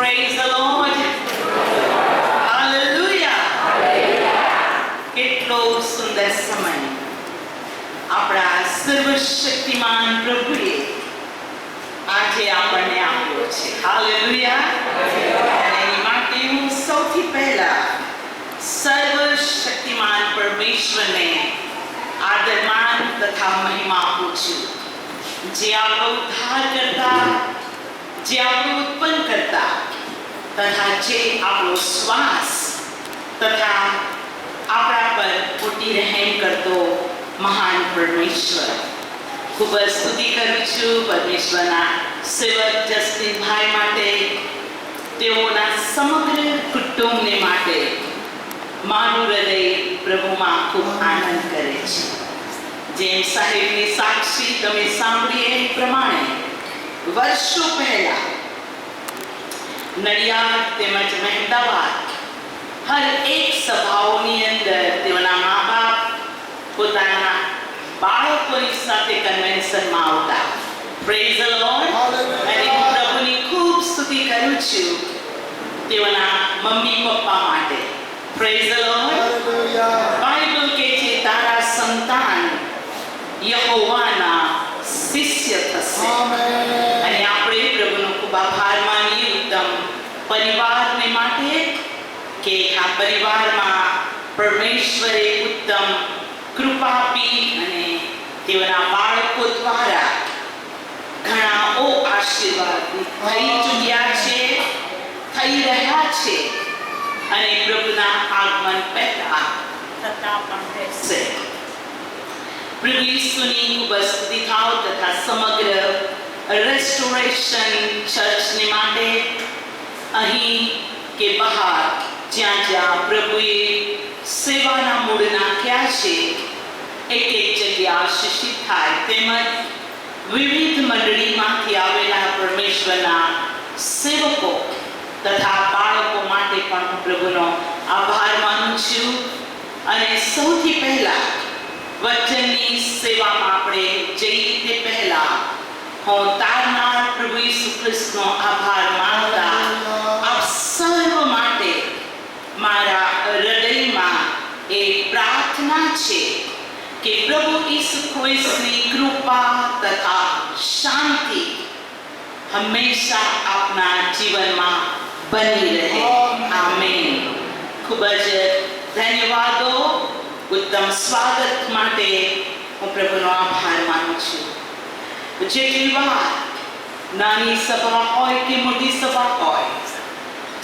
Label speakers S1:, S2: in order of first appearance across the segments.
S1: Praise the Lord. Hallelujah. કેટલો સુંદર સમય આપણા સર્વશક્તિમાન પ્રભુએ આજે આપણને આપ્યો છે. હાલેલુયા. અને એની માટે હું સૌથી પહેલા સર્વશક્તિમાન પરમેશ્વરને આદરમાન તથા મહિમા આપું છું, જે આપણો ઉદ્ધાર કરતા, જે આપણું ઉત્પન્ન કરતા તથા જે આપણો શ્વાસ તથા આપણા પર મોટી રહેમ કરતો મહાન પરમેશ્વર. ખૂબ જ સ્તુતિ કરું છું પરમેશ્વરના સેવક જસ્ટિનભાઈ માટે, તેઓના સમગ્ર કુટુંબને માટે મારું હૃદય પ્રભુમાં ખૂબ આનંદ કરે છે. જેમ સાહેબની સાક્ષી તમે સાંભળી એ પ્રમાણે વર્ષો પહેલા નડિયાદ તેમજ મહેમદાવાદ હર એક સભાઓની અંદર તેઓના મા બાપ પોતાના બાળકોની સાથે કન્વેન્શનમાં આવતા. Praise the lord. અને હું પ્રભુની ખૂબ સ્તુતિ કરું છું તેઓના મમ્મી પપ્પા માટે. Praise the lord. બાઇબલ કહે છે તારા સંતાન યહોવાના શિષ્ય થશે. અને આપણે પ્રભુનો ખૂબ આભાર માનીએ ઉત્તમ પરિવારને માટે કે આ પરિવારમાં પરમેશ્વરે ઉત્તમ કૃપા આપી અને તેઓના બાળકો દ્વારા ઘણા આશીર્વાદ થઈ ચૂક્યા છે, થઈ રહ્યા છે અને પ્રભુના આગમન પહેલા થતા પણ રહેશે. પ્રભુ ઈસુની ખૂબ સ્તુતિ થાવ તથા સમગ્ર રેસ્ટોરેશન ચર્ચને માટે અહીં કે બહાર જ્યાં જ્યાં પ્રભુએ સેવાના મૂળ નાખ્યા છે એક જગ્યા આશીષિત થાય, તેમજ વિવિધ મંડળીમાંથી આવેલા પરમેશ્વરના સેવકો તથા બાળકો માટે પણ હું પ્રભુનો આભાર માનું છું. અને સૌથી પહેલા વચનની સેવામાં આપણે જઈએ તે પહેલા હું તારનાર પ્રભુ ઈસુ ખ્રિસ્તનો આભાર માનતા આપ સર્વ માટે મારા હૃદયમાં એ પ્રાર્થના છે કે પ્રભુ ઈસુ ખ્રિસ્તની કૃપા તથા શાંતિ હંમેશા આપના જીવનમાં બની રહે. આમેન. ખૂબ જ ધન્યવાદો. ઉત્તમ સ્વાગત માટે હું પ્રભુનો આભાર માનું છું. જેટલી વાર નાની સભા હોય કે મોટી સભા હોય,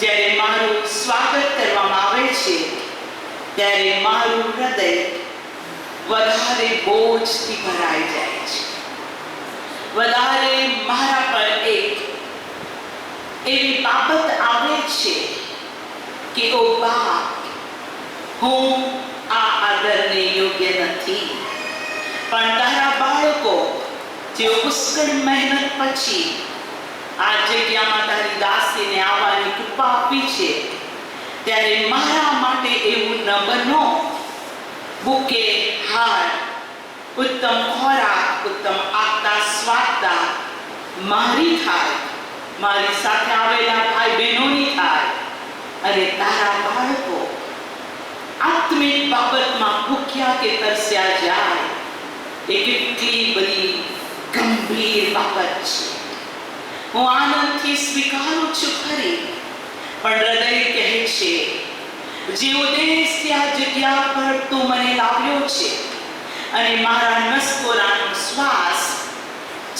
S1: જ્યારે મારું સ્વાગત કરવામાં આવે છે ત્યારે મારું હૃદય વધારે બોજથી ભરાઈ જાય છે. વધારે મારા પર એક એવી બાબત આવે છે કે ઓ બાપ, હું આ આદરને યોગ્ય નથી, પણ તારા બાળકો જેઓ પુષ્કળ મહેનત પછી આ જગ્યામાં તારી દાસીને આવવાની કૃપા આપી છે, ત્યારે મારા માટે એવું ન બનો બુકે હાર, ઉત્તમ ખોરાક, ઉત્તમ આગતા સ્વાગતા મારી થાય, મારી સાથે આવેલા ભાઈ બહેનોની થાય અને તારા બાળકો આત્મિક બાબતમાં ભૂખ્યા કે તરસ્યા જાય. એ કેટલી બધી ગંભીર બાબત છે. હું આનંદથી સ્વીકારું છું ખરી, પણ હૃદય કહે છે જે ઉદ્દેશથી આ જગ્યા પર તું મને લાવ્યો છે અને મારા નસકોરાનો શ્વાસ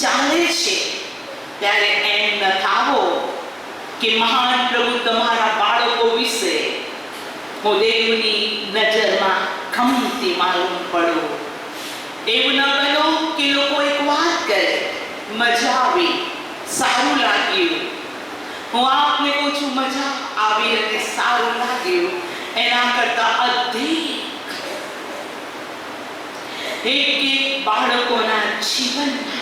S1: ચાલે છે, ત્યારે એમ ન થાવો કે મહાન પ્રભુ તમારા બાળકો વિશે હું દેવની નજરમાં ખમતી માલુમ પડું. એવું ન બનો કે લોકો એક વાત કરે, મજા આવી, સારું લાગ્યું. હું આપને કહું છું મજા આવી અને સારું લાગ્યું એના કરતા અધિક એક બાળકોના જીવનમાં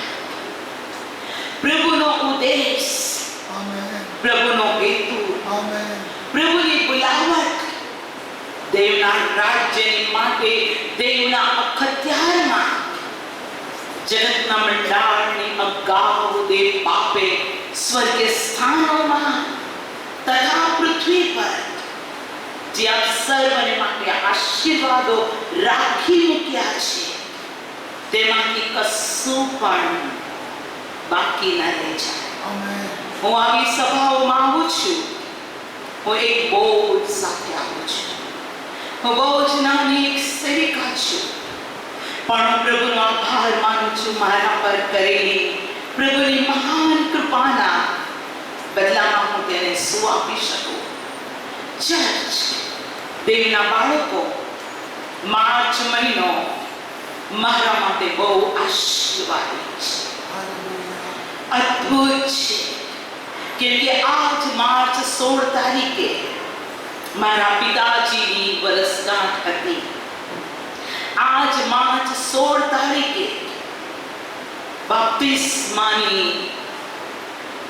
S1: પ્રભુનો ઉદ્દેશ, પ્રભુનો હેતુ, પ્રભુની બોલાવટ દેવના રાજ્યની માટે દેવના અખત્યારમાં જગતના મંડાળની અગાઉ દેવ બાપે સ્વર્ગીય સ્થાનોમાં જે આપ સર્વને માટે આશીર્વાદો રાખી મૂક્યા છે, તેમાંથી કશું પણ બાકી ન રહી જાય. હું આવી સભાઓમાં આવું છું, હું એક બોજ સાથે આવું છું. હું બહુ જ નાની એક સેવિકા છું, પણ હું પ્રભુનો આભાર માનું છું મારા પર કરેલી પ્રભુની મહાન કૃપાના બદલામાં હું તેને શું આપી શકું. ચર્ચ, દેવના બાળકો, માર્ચ મહિનો મારા માટે બહુ આશીર્વાદી છે, અદ્ભુત છે. કેમ કે આજ માર્ચ 16 તારીખે મારા પિતાજીની વર્ષગાંઠ હતી. આજ માર્ચ 16 તારીખે બાપ્તિસ્માની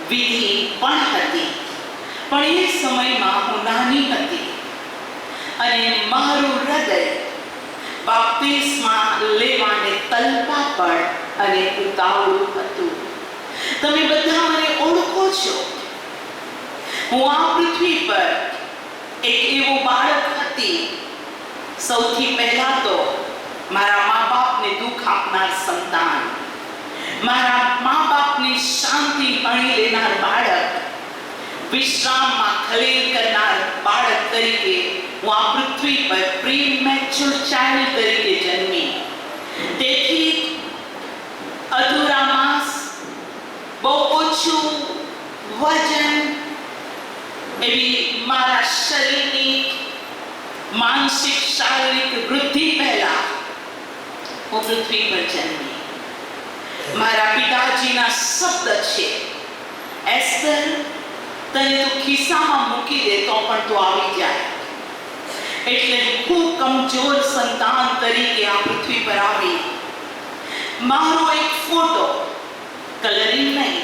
S1: વિધિ પણ હતી. પણ એ સમયમાં હું નાની હતી અને મારું હૃદય બાપ્તિસ્મા લેવાને તલપાપડ અને ઉતાવળું હતું. તમે બધા મને ઓળખો છો. હું આ પૃથ્વી પર એક એવું બાળક હતી, સૌથી પહેલા તો મારા મા બાપને દુઃખ આપનાર સંતાન, મારા મા બાપની શાંતિ હણી લેનાર બાળક, વિશ્રામમાં ખલેલ કરનાર બાળક તરીકે હું આ પૃથ્વી પર પ્રીમેચ્યોર ચાઇલ્ડ તરીકે જન્મી. તેથી અધૂરા માસ, બહુ ઓછું વજન, એવી મારા શરીરની માનસિક શારીરિક વૃદ્ધિ પહેલા હું પૃથ્વી પર જન્મી. મારા પિતાજીના શબ્દ છે, એસ્તર, તને તો ખિસ્સામાં મૂકી દે તો પણ તું આવી જાય. એટલે ખૂબ કમજોર સંતાન તરીકે આ પૃથ્વી પર આવી. મારો એક ફોટો, કલરિંગ નહીં,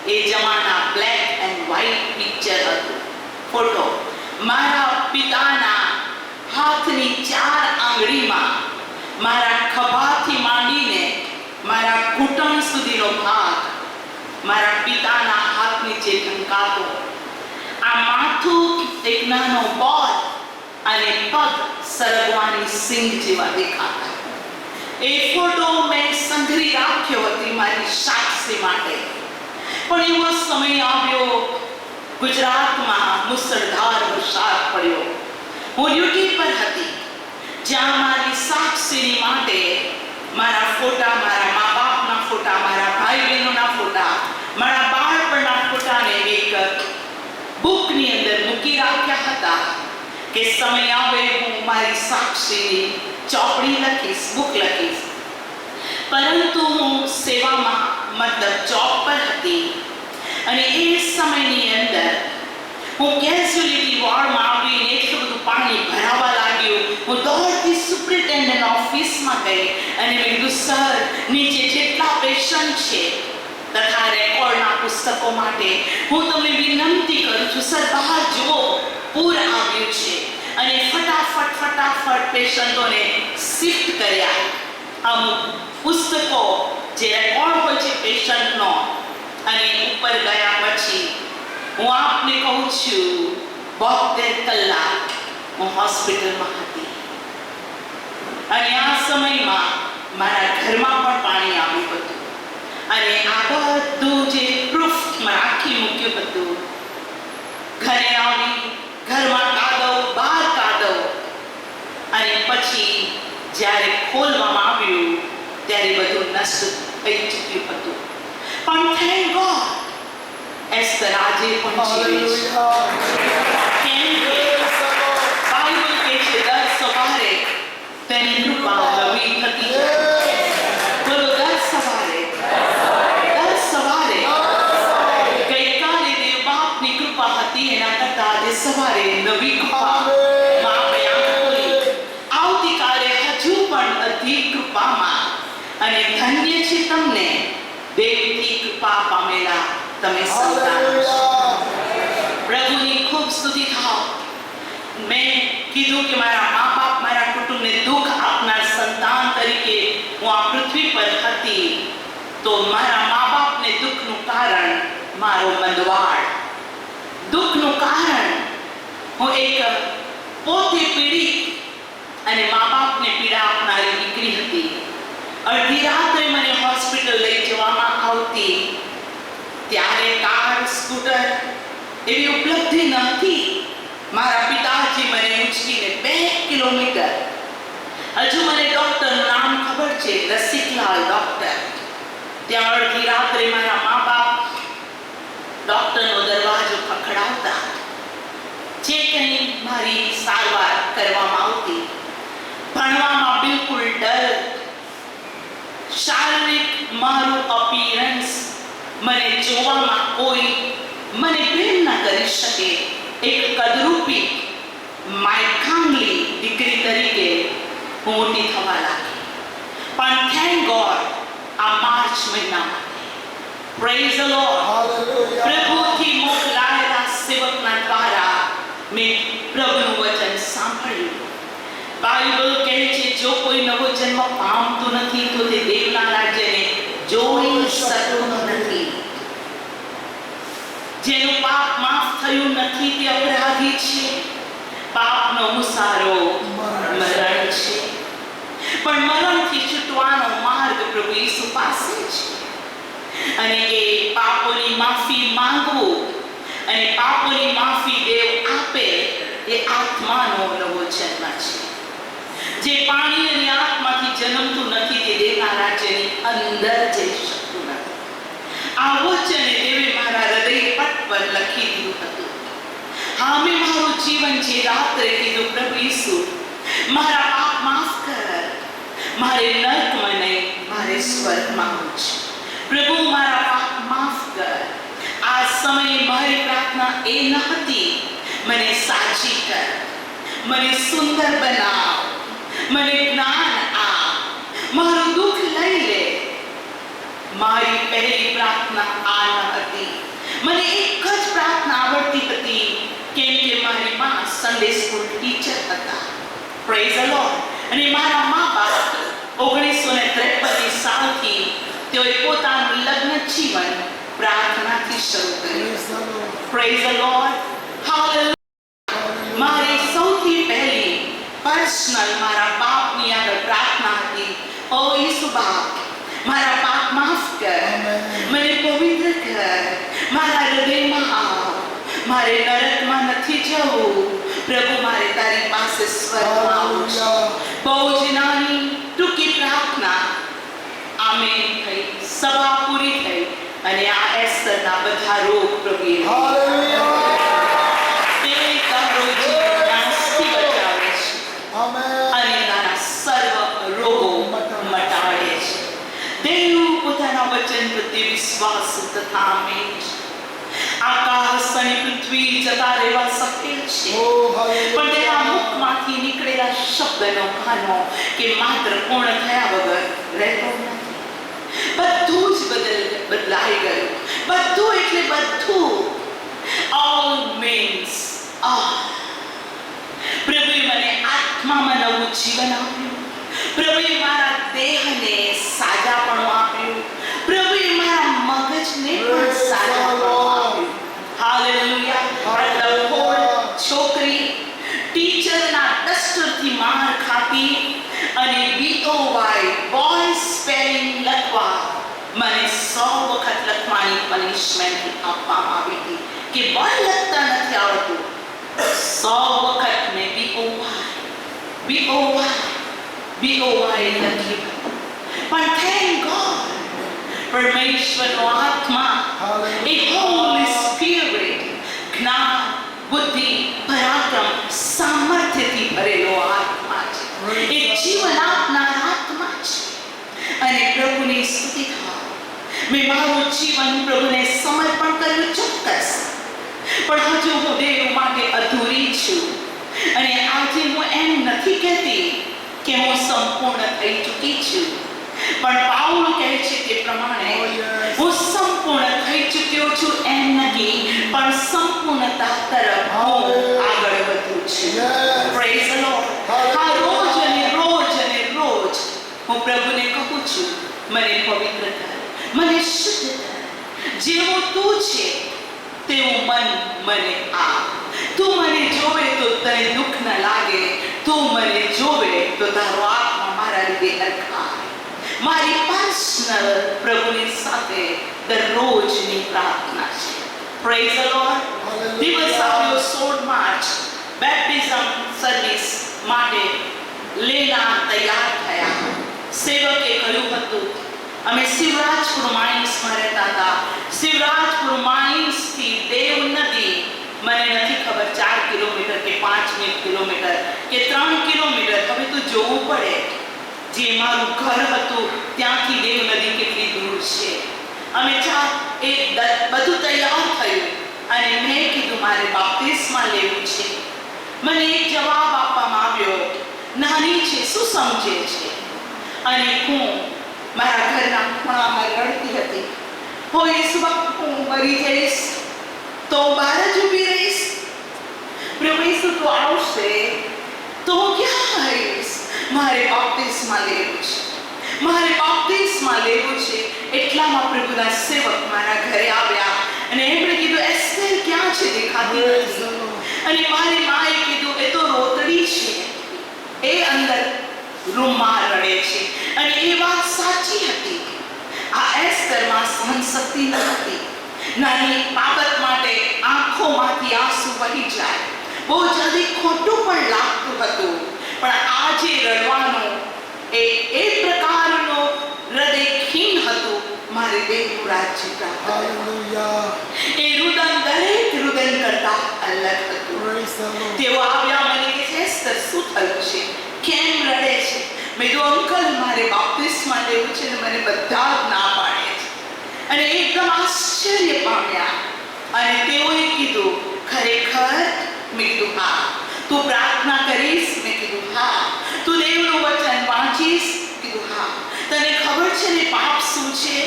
S1: એ જમાના બ્લેક એન્ડ વ્હાઇટ પિક્ચર હતું. ફોટો મારા પિતાના હાથની 4 આંગળીમાં, મારા ખભાથી માંડીને મારા ઘૂંટણ સુધીનો ભાગ મારા પિતાના હાથ નીચે ઢંકાતો. આ માથું એક નાનો બોલ અને પગ સરગવાની સિંગ જેવા દેખાતા. એ ફોટો મેં સંઘરી રાખ્યો હતી મારી સાક્ષી માટે. પણ એવો સમય આવ્યો, ગુજરાતમાં મુસળધાર વરસાદ પડ્યો. હું ડ્યુટી પર હતી, જ્યાં મારી સાક્ષીની માટે મારા ફોટા, મારા મા બાપના ફોટા, મારા ભાઈ બહેનોના ફોટા, મારા બાળપણના ફોટાને એક બુકની અંદર મૂકી રાખ્યા હતા કે સમય આવે હું મારી સાક્ષીની ચોપડી લખીશ, બુક લખીશ. પરંતુ હું સેવામાં, મતલબ જોબ પર હતી અને એ સમયની અંદર હું કેઝ્યુઅલિટી વોર્ડમાં આવીને એટલું બધું પાણી ભરાવા લાગ્યું. હું દોડતી સુપ્રિન્ટેન્ડન્ટ ઓફિસમાં ગઈ અને મેં કીધું, સર, નીચે જેટલા પેશન્ટ છે તથા રેકોર્ડના પુસ્તકો માટે હું તમને વિનંતી કરું છું, સર, બહાર જુઓ, પૂર આવ્યું છે. અને ફટાફટ પેશન્ટોને શિફ્ટ કર્યા. અમુક પુસ્તકો જે રેકોર્ડ હોય છે પેશન્ટનો, અને ઉપર ગયા પછી હું આપને કહું છું 72 કલાક હું હોસ્પિટલમાં હતી. અને આ સમયમાં મારા ઘરમાં પણ પાણી આવ્યું હતું અને આ બધું જે પ્રૂફ રાખી મૂક્યું હતું. ઘરે આવી, ઘરમાં કાદવ, બહાર કાદવ. અને પછી જ્યારે ખોલવામાં આવ્યું ત્યારે બધું નષ્ટ થઈ ચૂક્યું હતું. પણ થેન્ક ગોડ, એસ્તર આજે પણ જીવે છે. કેમ કે બાઇબલ કહે છે દર સવારે તેની કૃપા નવી થતી જાય. બોલો, દર સવારે ગઈકાલે દેવ બાપની કૃપા હતી, એના કરતા આજે સવારે નવી કૃપા આવતીકાલે હજુ પણ અધિક કૃપામાં. અને ધન્ય છે તમને દેવની કૃપા પામેલા તમે સંતાન. પ્રભુની ખૂબ સ્તુતિ થાવ. મેં કીધું કે મારા મા બાપ, મારા કુટુંબને દુઃખ આપનાર સંતાન તરીકે હું આ પૃથ્વી પર હતી. તો મારા મા બાપને દુઃખનું કારણ મારો મંદવાડ, દુઃખનું કારણ હું એક પોતે પીડિત અને મા બાપને પીડા આપનારી દીકરી હતી. અડધી રાત્રે મને હોસ્પિટલ લઈ જવામાં આવતી ત્યારે કાર સ્કૂટર એવી ઉપલબ્ધિ ન હતી. મારા પિતાજી મને ઉંચકીને 2 કિલોમીટર, હજુ મને ડોક્ટરનું નામ ખબર છે, રસિકલાલ ડોક્ટર, ત્યાં અડધી રાત્રે મારા મા બાપ ડોક્ટરનો દરવાજો ખખડાવતા. જે કંઈ મારી સારવાર કરવામાં આવતી, ભણવામાં બિલકુલ ડર, શારીરિક મારું અપીરન્સ, મને જોવામાં કોઈ મને પ્રેમ ન કરી શકે, એક કદરૂપી માયખાંગલી દીકરી તરીકે હું મોટી થવા લાગી. પણ થેન્ક ગોડ આ માર્ચ મહિનામાં પ્રેઝ ધ લોર્ડ પ્રભુથી મોકલાયેલા સેવકના દ્વારા મેં પ્રભુનું વચન સાંભળ્યું. બાઇબલ કહે છે જો કોઈ નવો જન્મ પામતું નથી તો તે દેવના રાજ્યને જોઈ શકતો નથી. જેનું પાપ માફ થયું નથી તે અપરાધી છે. પાપનો મુસારો મરણ છે, પણ મરણથી છૂટવાનો માર્ગ પ્રભુ ઈસુ પાસે છે. અને એ પાપોની માફી માંગવું અને પાપોની માફી દેવ આપે એ આત્માનો નવો જન્મ છે. જે પાણી અને આત્માથી જન્મતું નથી તે દેવના રાજ્યની અંદર જઈ શકતું નથી. આ વચને દેવે મારા હૃદય પટ પર લખી દીધું હતું. હા, મેં મારું જીવન જે રાત્રે કીધું પ્રભુ ઈસુ મારા પાપ માફ કર, મારે નર્કમાં નહીં મારે સ્વર્ગમાં છે. પ્રભુ મારા પાપ માફ કર. આ સમયે મારી પ્રાર્થના એ ન હતી મને સાચી કર, મને સુંદર બનાવ, મને જ્ઞાન આપ, મારું દુઃખ લઈ લે. મારી પહેલી પ્રાર્થના આ ન હતી. મને એક જ પ્રાર્થના આવડતી હતી કેમ કે મારી માં સન્ડે સ્કૂલ ટીચર હતા. Praise the lord. અને મારા મા બાપ 1953 સાલથી તેઓએ પોતાનું લગ્ન જીવન પ્રાર્થનાથી શરૂ કર્યું. Praise the lord. હાલેલુયા. મારી સૌથી પહેલી પર્સનલ મારા બાપની આગળ પ્રાર્થના હતી, ઓ ઈસુ બાપ મારા પાપ માફ કર, મને પવિત્ર કર, મારા હૃદયમાં આવ, મારે નરકમાં નથી જવું, પ્રભુ મારે તારી પાસે સ્વર્ગમાં આવવું છે. બહુ જ નાની ટૂંકી પ્રાર્થના આમેન થઈ, સભા પૂરી થઈ અને આ એસ્તરના બધા રોગ પ્રભુએ તે તારો જીવનથી બચાવે છે અને તારા સર્વ રોગો મટાડે છે. દેવ પોતાના વચન પ્રત્યે વિશ્વાસ તથા આમેન છે. આકાશ અને પૃથ્વી જતા રહેવા શક્ય છે, પણ તેના મુખમાંથી નીકળેલા શબ્દનો ખાનો કે માત્ર પૂર્ણ થયા વગર રહેતો નથી. બધું જ બદલાઈ ગયું. બધું એટલે બધું. All means all. પ્રભુએ મને આત્મામાં નવું જીવન આપ્યું. પ્રભુએ મારા દેહને સાજાપણું આપ્યું. પ્રભુએ મારા મગજને પણ સાજાપણું આપ્યું. હાલેલુયા. છોકરી ટીચરના ડસ્ટરથી માર ખાતી અને BOY બોય સ્પેલિંગ લખવા મને 100 વખત લખવાની પનિશમેન્ટ આપવામાં આવી હતી કે બોય લખતા નથી આવડતું. 100 વખત મેં BOY લખ્યું. પણ થેન્ક ગોડ પરમેશ્વરનો આત્મા એ હોલી સ્પિરિટ જ્ઞાન બુદ્ધિ પરાક્રમ સામર્થ્યથી ભરેલો આત્મા છે. એ જીવન આપનાર આત્મા છે. અને પ્રભુની સ્તુતિ થાવ. મેં મારું જીવન પ્રભુને સમર્પણ કર્યું ચોક્કસ, પણ હજુ હું દેવ માટે અધૂરી છું. અને આજે હું એમ નથી કહેતી કે હું સંપૂર્ણ થઈ ચૂકી છું, પણ પાઉલ કહે છે તે પ્રમાણે હું સંપૂર્ણ થઈ ચૂક્યો છું એમ નથી, પણ સંપૂર્ણતા તરફ હું આગળ વધું છું. Praise the lord. હા, રોજ અને રોજ અને રોજ હું પ્રભુને કહું છું મને પવિત્ર કર, મને શુદ્ધ કર, જેવું તું છે તેવું મન મને આપ. તું મને જોવે તો તને દુઃખ ન લાગે મારી પર્સનલ પ્રભુની સાથે દરરોજની પ્રાર્થના છે. Praise the lord. દિવસ આવ્યો 16 માર્ચ બેપ્ટિઝમ સર્વિસ માટે લેના તૈયાર થયા. સેવકે કહ્યું હતું, અમે શિવરાજપુર માઇન્સમાં રહેતા હતા. શિવરાજપુર માઇન્સથી દેવ નદી મને નથી ખબર 4 કિલોમીટર કે 5 કિલોમીટર કે 3 કિલોમીટર, હવે તો જોવું પડે. જે મારું ઘર હતું ત્યાંથી દેવ નદી કેટલી દૂર છે. અમે બધું તૈયાર થયું અને મેં કીધું મારે બાપ્તિસ્મા લેવું છે. મને એક જવાબ આપવામાં આવ્યો, નાની છે, શું સમજે છે? અને હું મારા ઘરના ખૂણામાં રડતી હતી. હો ઈસુ બાપુ, હું મરી જઈશ તો બહાર જ ઊભી રહીશ. પ્રભુ ઈસુ તો આવશે તો હું ક્યાં રહીશ? મારે બાપ્તિસ્મા લેવું છે, મારે બાપ્તિસ્મા લેવું છે. એટલામાં પ્રભુના સેવક મારા ઘરે આવ્યા અને એમણે કીધું, એસ્તર ક્યાં છે? દેખાતી નથી. અને મારી માએ કીધું, એ તો રોતડી છે, એ અંદર રૂમમાં રડે છે. અને એ વાત સાચી હતી. આ એસ્તરમાં સહનશક્તિ ન હતી. નાની બાબત માટે આંખોમાંથી આંસુ વહી જાય. બહુ જલ્દી ખોટું પણ લાગતું હતું. પણ આજે રડવાનો એ પ્રકારનો હૃદય ખીન હતું. મારે દેવનું રાજ્ય પ્રાપ્ત એ રુદન દરેક રુદન કરતા અલગ હતું. તેઓ આવ્યા, મને કહે છે, એસ્તર શું થયું છે? કેમ રડે છે? મેં કીધું, અંકલ મારે બાપ્તિસ્મા લેવું છે. મને બધા જ ના પાડે છે. અને એકદમ આશ્ચર્ય પામ્યા. અને તેઓએ કીધું, ખરેખર? મેં કીધું, હા. તું પ્રાર્થના કરીશ? મેં કીધું, હા. તું દેવનું વચન વાંચીશ? કીધું, હા. તને ખબર છે ને પાપ શું છે?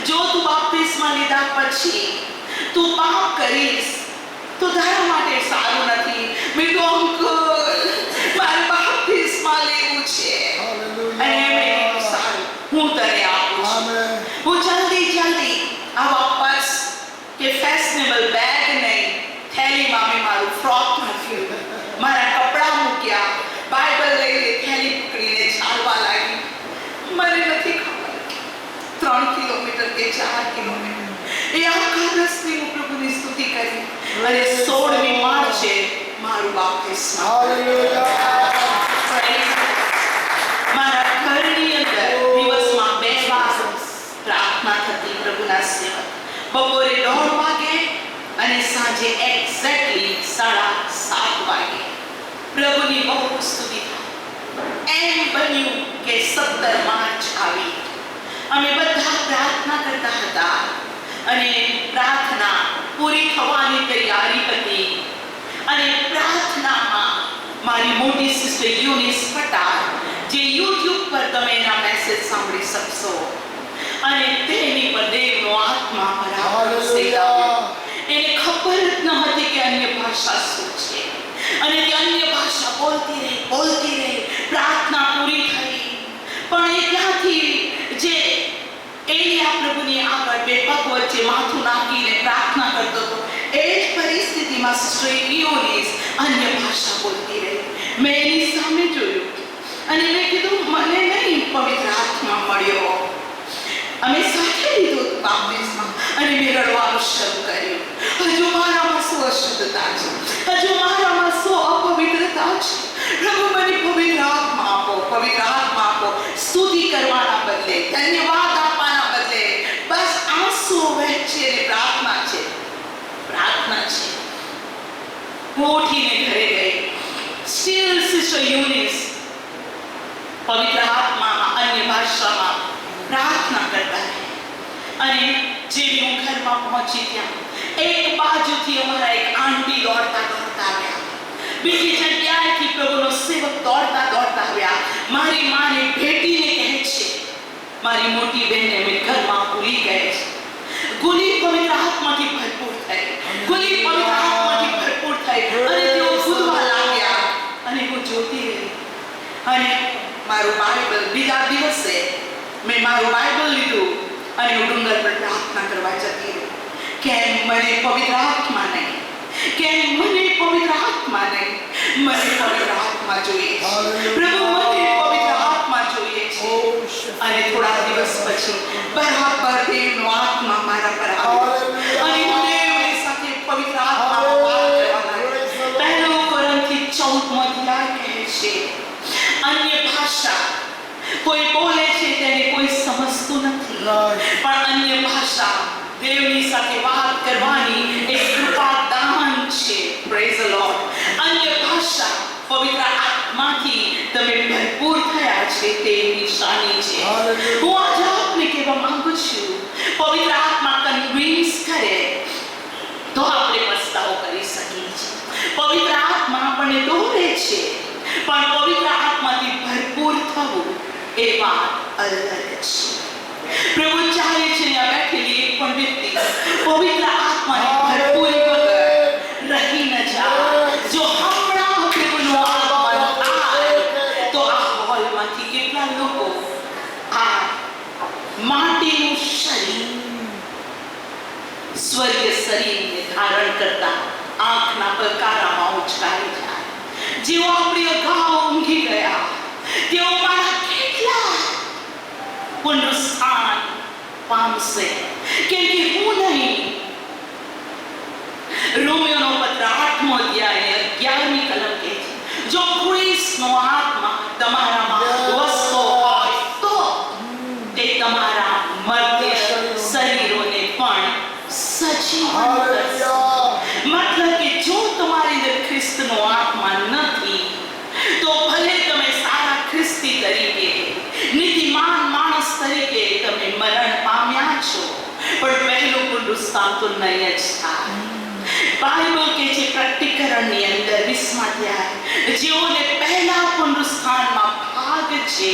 S1: જો તું બાપ્તિસ્મા લીધા પછી તું પાપ કરીશ તો તારા માટે સારું નથી. મેં કીધું, અંકલ મારે બાપ્તિસ્મા લેવું છે. અને એમણે કીધું, સારું, હું તને આપું છું. હું જલ્દી આવા પર્સ કે ફેશનેબલ બેગ નહીં, થેલીમાં મેં મારું ફ્રોક મૂક્યું, મારા કપડાં મૂક્યા, બાઇબલ લઈને થેલી પકડીને ચાલવા લાગી. મને નથી ખબર 3 કિલોમીટર કે 4 કિલોમીટર એ આખા રસ્તે હું પ્રભુની સ્તુતિ કરી. અને 16મી માર્ચે મારું બાપ્તિસ્મા. મારા ઘરની અંદર દિવસમાં 2 વાર પ્રાર્થના થતી. પ્રભુના સેવક બપોરે 1:30 વાગે અને સાંજે એક્ઝેક્ટલી 7:30 વાગે પ્રભુની બહુ સ્તુતિ થાય. એમ બન્યું કે 17 માર્ચ આવી. અમે બધા પ્રાર્થના કરતા હતા અને પ્રાર્થના પૂરી થવાની તૈયારી હતી. અને પ્રાર્થનામાં મારી મોટી સિસ્ટર યુનિસ પટાર, જે YouTube પર તમે એના મેસેજ સાંભળી શકશો, અને તેની પર દેવનો આત્મા ભરાયો. એને ખબર જ ન હતી કે અન્ય ભાષા શું છે. અને તે અન્ય ભાષા બોલતી રહી. પ્રાર્થના પૂરી થઈ. પણ એ ત્યાંથી જે એલિયા પ્રભુની આગળ 2 પગ વચ્ચે માથું નાખીને પ્રાર્થના કરતો હતો, એ જ પરિસ્થિતિમાં સિસ્ટર યુનિસ અન્ય ભાષા બોલતી રહી. મેં એની સામે જોયું અને મેં કીધું, મને નહીં, પવિત્ર આત્મા મળ્યો. અમે સાથે લીધું બાપ્તિસ્મા અને મેં રડવાનું શરૂ કર્યું. હજુ મારામાં શું અશુદ્ધતા છે, હજુ મારામાં શું અપવિત્રતા છે. પ્રભુ મને પવિત્ર આત્મા આપો, પવિત્ર આત્મા આપો. સ્તુતિ કરવાના બદલે, ધન્યવાદ આપવાના બદલે બસ આંસુ વહેંચે ને પ્રાર્થના છે. હું ઉઠીને ઘરે ગઈ. સ્ટીલ સિસ્ટર યુનિસ પવિત્ર આત્મામાં અન્ય ભાષામાં પ્રાર્થના કરતા રહે. અને જેવી હું ઘરમાં પહોંચી ત્યાં એક બાજુથી અમારા એક આંટી દોડતા આવ્યા. બીજી જગ્યાએથી પ્રભુનો સેવક દોડતા આવ્યા. મારી માને ભેટીને કહે છે, મારી મોટી બહેનને મેં ઘરમાં ભૂલી ગઈ છે. ગુલી પવિત્ર આત્માથી ભરપૂર થઈ. અને તેઓ કૂદવા લાગ્યા અને હું જોતી રહી. અને મારું બાઇબલ, બીજા દિવસે મેં મારું બાઇબલ લીધું અને હું ડુંગર પર પ્રાર્થના કરવા જતી રહી. કેમ મને પવિત્ર આત્મા નહીં, મને પવિત્ર આત્મા જોઈએ. પ્રભુ, મને પવિત્ર આત્મા જોઈએ. છે અને થોડા દિવસ પછી બરાબર દેવનો આત્મા મારા પર આવ્યો અને હું દેવની સાથે પવિત્ર આત્મામાં વાત કરવા લાગ્યો. પહેલો કોરિન્થી 14મો અધ્યાય કહે છે, અન્ય ભાષા કોઈ બોલે છે તેને કોઈ સમજતું નથી, પણ અન્ય ભાષા દેવની સાથે વાત કરવાની એક કૃપા દાન છે. Praise the lord. અન્ય ભાષા પવિત્ર આત્માથી તમે ભરપૂર થયા છે તે નિશાની છે. હું આજે આપને કહેવા માંગુ છું, પવિત્ર આત્મા કન્વિન્સ કરે તો આપણે પસ્તાવો કરી શકીએ છીએ. પવિત્ર આત્મા આપણને દોરે છે, પણ પવિત્ર આત્માથી ભરપૂર થવું એ વાત અલગ છે. પ્રભુ ચાહે છે આ બેઠેલી એક પણ વ્યક્તિ પવિત્ર આત્માની ભરપૂરી વગર રહી ન જાય. જો હમણાં પ્રભુનું આગમન થાય તો આ હોલમાંથી કેટલા લોકો આ માટીનું શરીર સ્વર્ગીય શરીરને ધારણ કરતા આંખના પકારામાં ઉચકાઈ જાય. જેઓ આપણે અગાઉ ઊંઘી ગયા તેઓ મારા કેટલા પુનરુત્થાન પામશે, કેમ કે હું નહીં. રોમિયોનો પત્ર 8મો અધ્યાય 11મી કલમ કહે છે, જો ખ્રિસ્તનો આત્મા તમારામાં વસતો હોય તો તે તમારા મર્ત્ય શરીરોને પણ સજીવન કરશે. મતલબ કે જો તમારી અંદર ખ્રિસ્તનો આત્મા નથી તો ભલે તમે સારા ખ્રિસ્તી તરીકે નીતિમાન માણસ તરીકે તમે મરણ પામ્યા છો, પણ પહેલું પુનરુત્થાન તો નહીં જ થાય. બાઇબલ કે છે પ્રકટીકરણની અંદર 20મા અધ્યાય, જેઓને પહેલા પુનરુત્થાનમાં ભાગ છે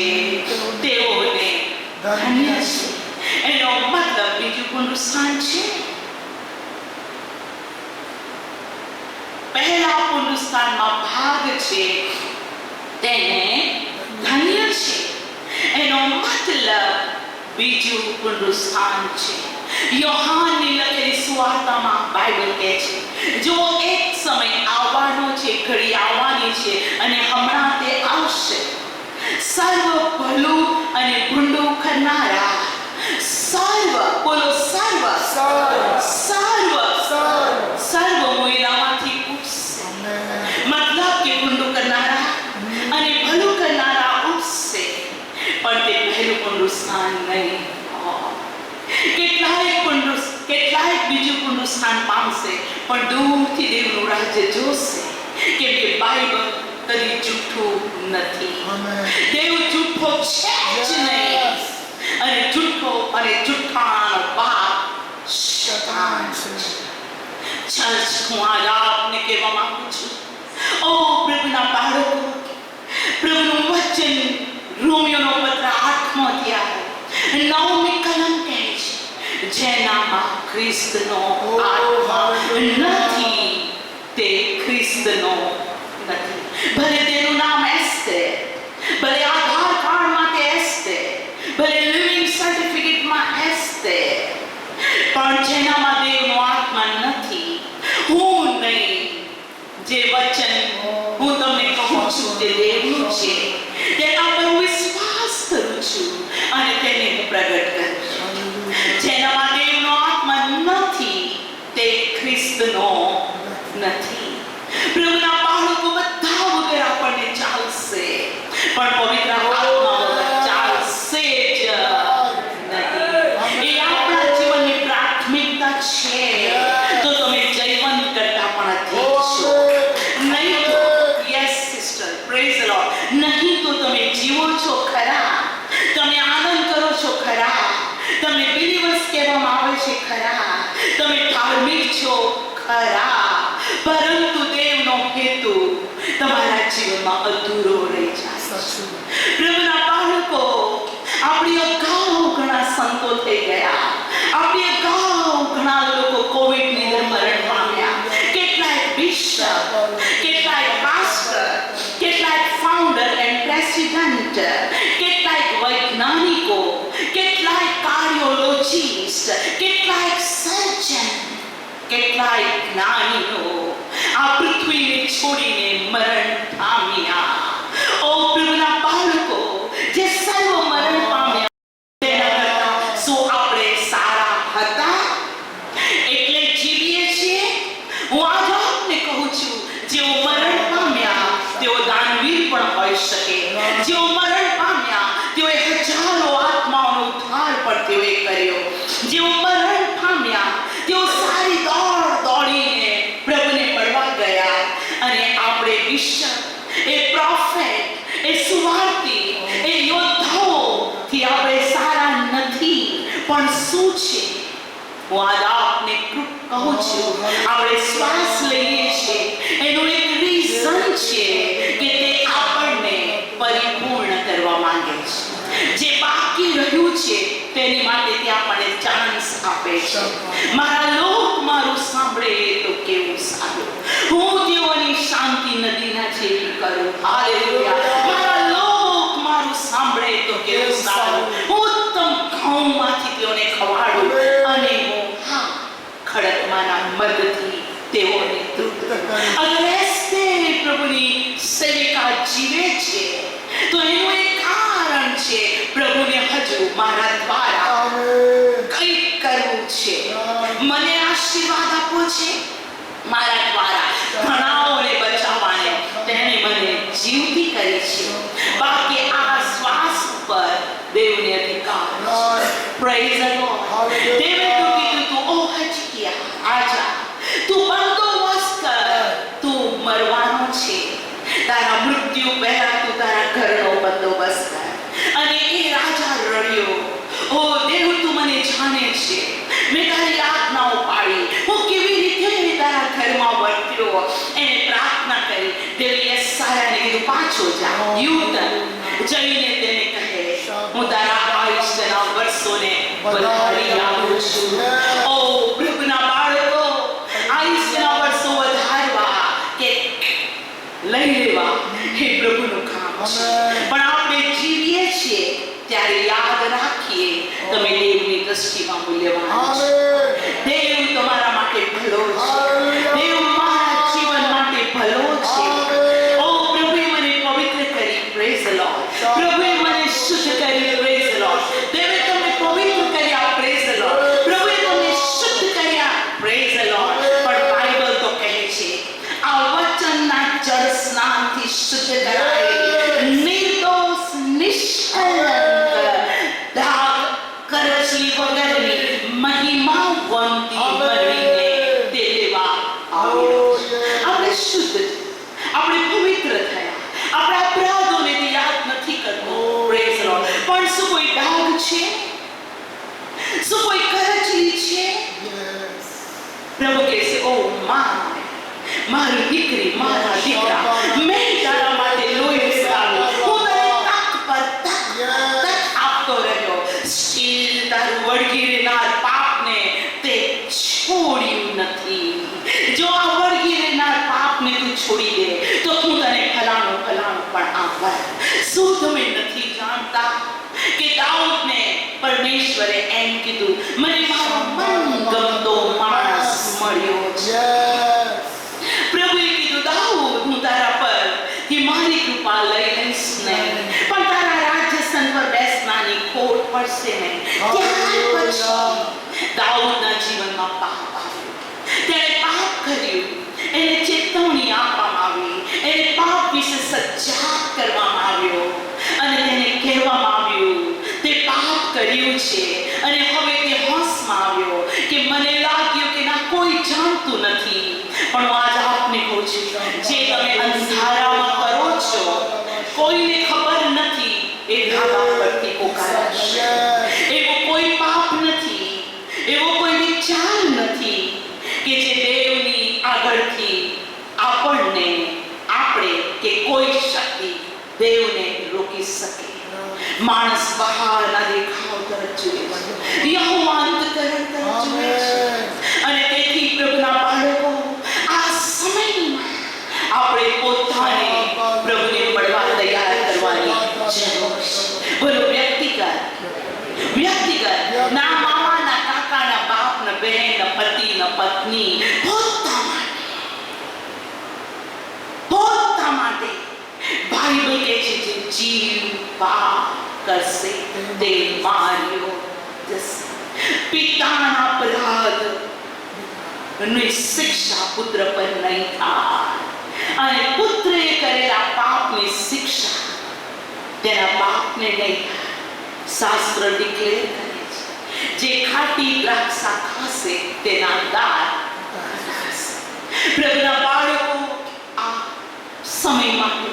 S1: તેઓને ધન્ય છે. એનો મતલબ બીજું પુનરુત્થાન છે. પહેલા પુનરુત્થાનમાં ભાગ છે તેને ધન્ય છે. એનો મતલબ બીજું પુનરુત્થાન છે. યોહાનની લખેલી સુવાર્તામાં બાઇબલ કહે છે, જો એક સમય આવવાનો છે, ઘડી આવવાની છે અને હમણાં તે આવશે, સર્વ ભલું અને ભૂંડું કરનારા, સર્વ બોલો સર્વ સર્વ મોયરામાંથી ઉઠશે. મતલબ કે ભૂંડું કરનારા અને ભલું કરનારા ઉઠશે, પણ તે પહેલું પુનરુત્થાન નહીં. કેટલાય બીજું પુનરુત્થાન પામશે, પણ દૂરથી દેવનું રાજ્ય જોશે, કેમ કે બાઇબલ કદી જૂઠું નથી. દેવ જૂઠો છે જ નહીં, અને જૂઠો અને જૂઠાનો બાપ શેતાન છે. ચર્ચ, હું આજ આપને કહેવા માંગુ છું, ઓ પ્રભુના બાળકો, પ્રભુનું વચન રોમિયોનો પત્ર 8મો અધ્યાય 9મી કલમ કહે છે, જેનામાં ખ્રિસ્તનો આત્મા નથી તે ખ્રિસ્તનો નથી. ભલે તેનું નામ એસ્તેર, ભલે આધાર કાર્ડમાં તે એસ્તેર, ભલે લિવિંગ સર્ટિફિકેટમાં એસ્તેર, પણ જેનામાં દેવનો આત્મા નથી, હું નહીં. જે વચન હું તમને કહું છું તે દેવનું છે, તેના પર હું વિશ્વાસ કરું છું અને તેને હું પ્રગટ કરું છું. જેનામાં દેવનો આત્મા નથી તે ખ્રિસ્તનો નથી. પ્રભુના બાળકો બધા વગર આપણને ચાલશે, પણ પવિત્ર આત્મા વગર ચાલશે જ નહીં. એ આપણા જીવનની પ્રાથમિકતા છે. તો તમે જયવંત કરતા પણ અધિક છો. નહીં તો yes sister, praise the lord, નહીં તો તમે જીવો છો ખરા, તમે આનંદ કરો છો ખરા, તમને બિલીવર્સ કહેવામાં આવે છે ખરા, તમે ધાર્મિક છો ખરા, પરંતુ દેવનો હેતુ તમારા જીવનમાં અધૂરો રહી જાય. પ્રભુના બાળકો, આપણી અગાઉ ઘણા સંતો થઈ ગયા, આપણી અગાઉ ઘણા લોકો કોવિડની અંદર મરણ પામ્યા, કેટલાય બિશપ, કેટલાય પાસ્ટર, કેટલાય ફાઉન્ડર એન્ડ પ્રેસિડેન્ટ, કેટલાય વૈજ્ઞાનિકો, કેટલાય કાર્ડિયોલોજિસ્ટ, કેટલાય સર્જન, કેટલાય જ્ઞાનીઓ આ પૃથ્વીને છોડીને મરણ પામ્યા. ઓ પ્રભુના બાળકો, જે સર્વ જેઓ મરણ પામ્યા તેઓએ હજારો આત્માઓનો ઉદ્ધાર પણ તેઓએ કર્યો. જેઓ મરણ પામ્યા તેઓ સારી દોડ દોડીને પ્રભુને મળવા ગયા. અને આપણે બિશપ, એ પ્રોફેટ, એ સુવાર્તી, એ યોદ્ધાઓથી આપણે સારા નથી. પણ શું છે? હું આજ આપને કહું છું, આપણે શ્વાસ લઈએ છીએ એનું એક રીઝન છે કે તે આપણને પરિપૂર્ણ કરવા માંગે છે. જે બાકી રહ્યું છે તેની માટે તે આપણને ચાન્સ આપે છે. મારા લોક મારું સાંભળે તો કેવું સારું. હું તેઓની શાંતિ નદીના જેવી કરું. હાલેલુયા. મારા લોક મારું સાંભળે તો કેવું સારું. હું ઉત્તમ ઘઉંમાંથી તેઓને ખવાડું અને હું ખડકમાંના મદદથી તેઓને તૃપ્ત કરું. અગર એસ્તે પ્રભુની સેવિકા જીવે છે તો એનું એક કારણ છે, પ્રભુને હજુ મારા દ્વારા કંઈક કરવું છે. મને આશીર્વાદ આપવો છે મારા દ્વારા ઘણાઓને બચાવવાને. તેને મને જીવતી કરી છે. બાકી આ શ્વાસ ઉપર દેવને અધિકાર છે. Praise the lord. દેવે તો કીધું તું ઓ હજકિયા આજા, તું બંદોબસ્ત કર, તું મરવાનો છે. તારા મૃત્યુ પહેલા તું તારા ઘરનો બંદોબસ્ત કર. અને એ રાજા રડ્યો, ઓ દેવ તું મને જાણે છે, મેં તારી યાતનાઓ પાડી, હું કેવી રીતે તારા ઘરમાં વર્ત્યો. એને પ્રાર્થના કરી. દેવે યશાયાને કીધું પાછો જા, યુટર્ન જઈને તેને કહે, હું તારા આયુષ્યના વર્ષોને વધારી આપું છું. ઓ પ્રભુના બાળકો, આયુષ્યના વર્ષો વધારવા કે લઈ લેવા એ પ્રભુનું કામ છે. પણ આપણે જીવીએ છીએ ત્યારે યાદ રાખીએ, તમે દેવની દ્રષ્ટિમાં મૂલ્યવાન છો. દેવ તમારા માટે ભલો છે. દેવ મારા જીવન માટે ભલો છે. ઓ પ્રભુએ મને પવિત્ર કરી. Praise the lord. પ્રભુએ મને શુદ્ધ કરી. Praise the lord. દેવે તમને પવિત્ર કર્યા. Praise the lord. પ્રભુએ તમને શુદ્ધ કર્યા. Praise the lord. પણ બાઇબલ તો કહે છે આ વચનના જળ સ્નાનથી શુદ્ધ કરાય, નિર્દોષ નિષ્કલંક દાગ કરચલી વગરની મહિમાવંતી મરીને તે લેવા આવ્યો. આપણે શુદ્ધ, આપણે પવિત્ર થયા. આપણા અપરાધોને તે યાદ નથી કરતો. Praise the lord. પણ શું કોઈ ડાઘ છે? શું કોઈ કરચલી છે? પ્રભુ કહેશે, ઓ માં, મારી દીકરી, મારા દીકરા, મેં તારા માટે લોહી વહાવ્યું. હું તને તક પર તક આપતો રહ્યો. સ્ટીલ તારું વળગી રહેનાર પાપને તે છોડ્યું નથી. જો આ વળગી રહેનાર પાપને તું છોડી દે તો હું તને ફલાણું ફલાણું પણ આપવા. શું તમે નથી જાણતા કે દાઉદને પરમેશ્વરે એમ કીધું, મને મારો મનગમતો માણસ મળ્યો છે. પ્રભુએ કીધું, દાઉદ, હું તારા પર કે મારી કૃપા લઈ લઈશ નહીં, પણ તારા રાજ્યસન પર બેસવાની ખોટ પડશે નહીં. ત્યાર પછી દાઉદના જીવનમાં પાપ આવ્યું. તેણે પાપ કર્યું. એને ચેતવણી આપવામાં આવી. એને પાપ વિશે સજાગ કરવામાં આવ્યો અને તેને કહેવામાં આવ્યું તે પાપ કર્યું છે. અને હવે તે હોશમાં આવ્યો કે મને લાગ્યું કે ના કોઈ જાણતું નથી. પણ હું આજ આપને કહું છું, જે તમે અંધારામાં કરો છો, કોઈને ખબર નથી, એ ધાબા પરથી પોકારશે. એવો કોઈ પાપ નથી, એવો કોઈ વિચાર નથી કે જે દેવની આગળથી આપણને, આપણે કે કોઈ શક્તિ દેવને રોકી શકે. માણસ બહારના દેખાવ તરફ જુએ છે, યહોવા અંતકરણ તરફ જુએ છે. અને તેથી પ્રભુના બાળકો, આ સમયમાં આપણે પોતાને પ્રભુને મળવા તૈયાર કરવાની જરૂર છે. બોલો, વ્યક્તિગત, ના મામા, ના કાકા, ના બાપ, ના બહેન, ના પતિ, ના પત્ની, પોતા માટે બાઇબલ કહે છે જે જીવવા કરશે તે માર્યો જશે. પિતાના અપરાધ ની શિક્ષા પુત્ર પર નહીં થાય, અને પુત્રે કરેલા પાપની શિક્ષા તેના પાપને નહીં. શાસ્ત્ર ડિક્લેર કરે છે, જે ખાટી દ્રાક્ષા ખાશે તેના દાંત કઢાશે. પ્રભુના બાળકો, આ સમય માટે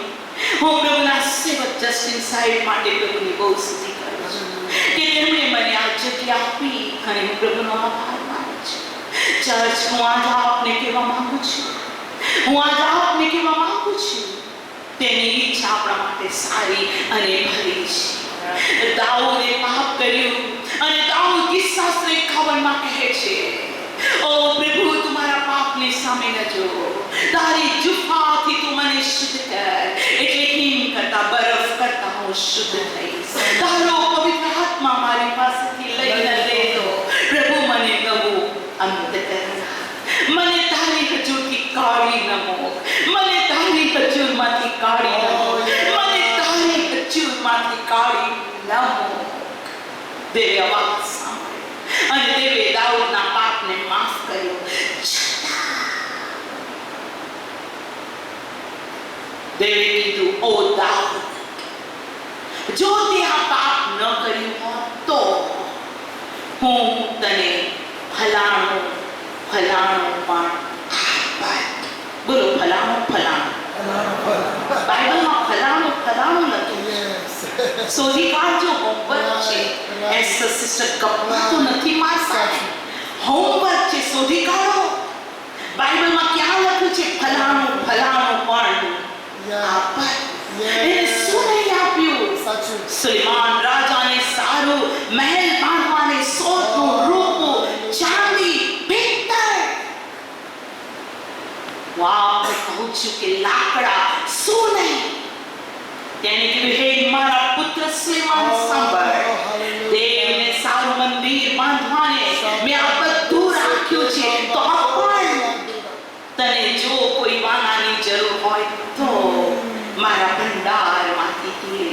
S1: હું પ્રભુના સેવક જસ્ટિન સાહેબ માટે પ્રભુની બહુ સ્તુતિ કરું છું કે તેમણે મને આ જગ્યા આપી અને હું પ્રભુનો આભાર માનું છું. ચર્ચ, હું આજે આપને કહેવા માંગુ છું, તેની ઈચ્છા આપણા માટે સારી અને ભલી છે. દાઉદે પાપ કર્યું અને દાઉદ ગીતશાસ્ત્ર 51 કહે છે, ઓ પ્રભુ, તું મારા પાપની સામે ન જો, તારી જુફાથી તું મને શુદ્ધ કર, એટલે હિમ કરતા બરફ કરતા હું શુદ્ધ થઈશ. તારો પવિત્ર આત્મા મારી પાસેથી લઈને લેતો. પ્રભુ, મને નવું અંત કરના, મને તારી હજૂરથી કાઢી ન મૂક, મને તારી હજૂરમાંથી કાઢી ન મૂક, મને તારી હજૂરમાંથી કાઢી ન મૂક. દેવે અવાજ સાંભળ્યો અને દેવે દાઉદના પાપને માફ કર્યો. દેવે કીધું, ઓ દાઉદ, જો તે આ પાપ ન કર્યું હોત તો હું તને ફલાણું પણ આપત. બોલો, ફલાણું. બાઇબલમાં ફલાણું લખ્યું છે. શોધી કાઢજો, હોમવર્ક છે. એસર સિસ્ટર કપડા તો નથી મારતા, હોમવર્ક છે, શોધી કાઢો. બાઇબલમાં ક્યાં લખ્યું છે ફલાણું પણ આપત? એને શું નહીં આપ્યું? સુલેમાન રાજાને સારું મહેલ બાંધવાને, સોનું, રૂપું, ચાંદી, પિત્તળ. વાહ, કહું છું કે લાકડા, શું નહીં. તેને કીધું, હે મારા પુત્ર સુલેમાન, સાંભળ, દેવને સારું મંદિર બાંધવાને મેં આ બધું રાખ્યું છે, તો પણ તને જો કોઈ વાનાની જરૂર હોય તો મારા ભંડારમાંથી તું લે.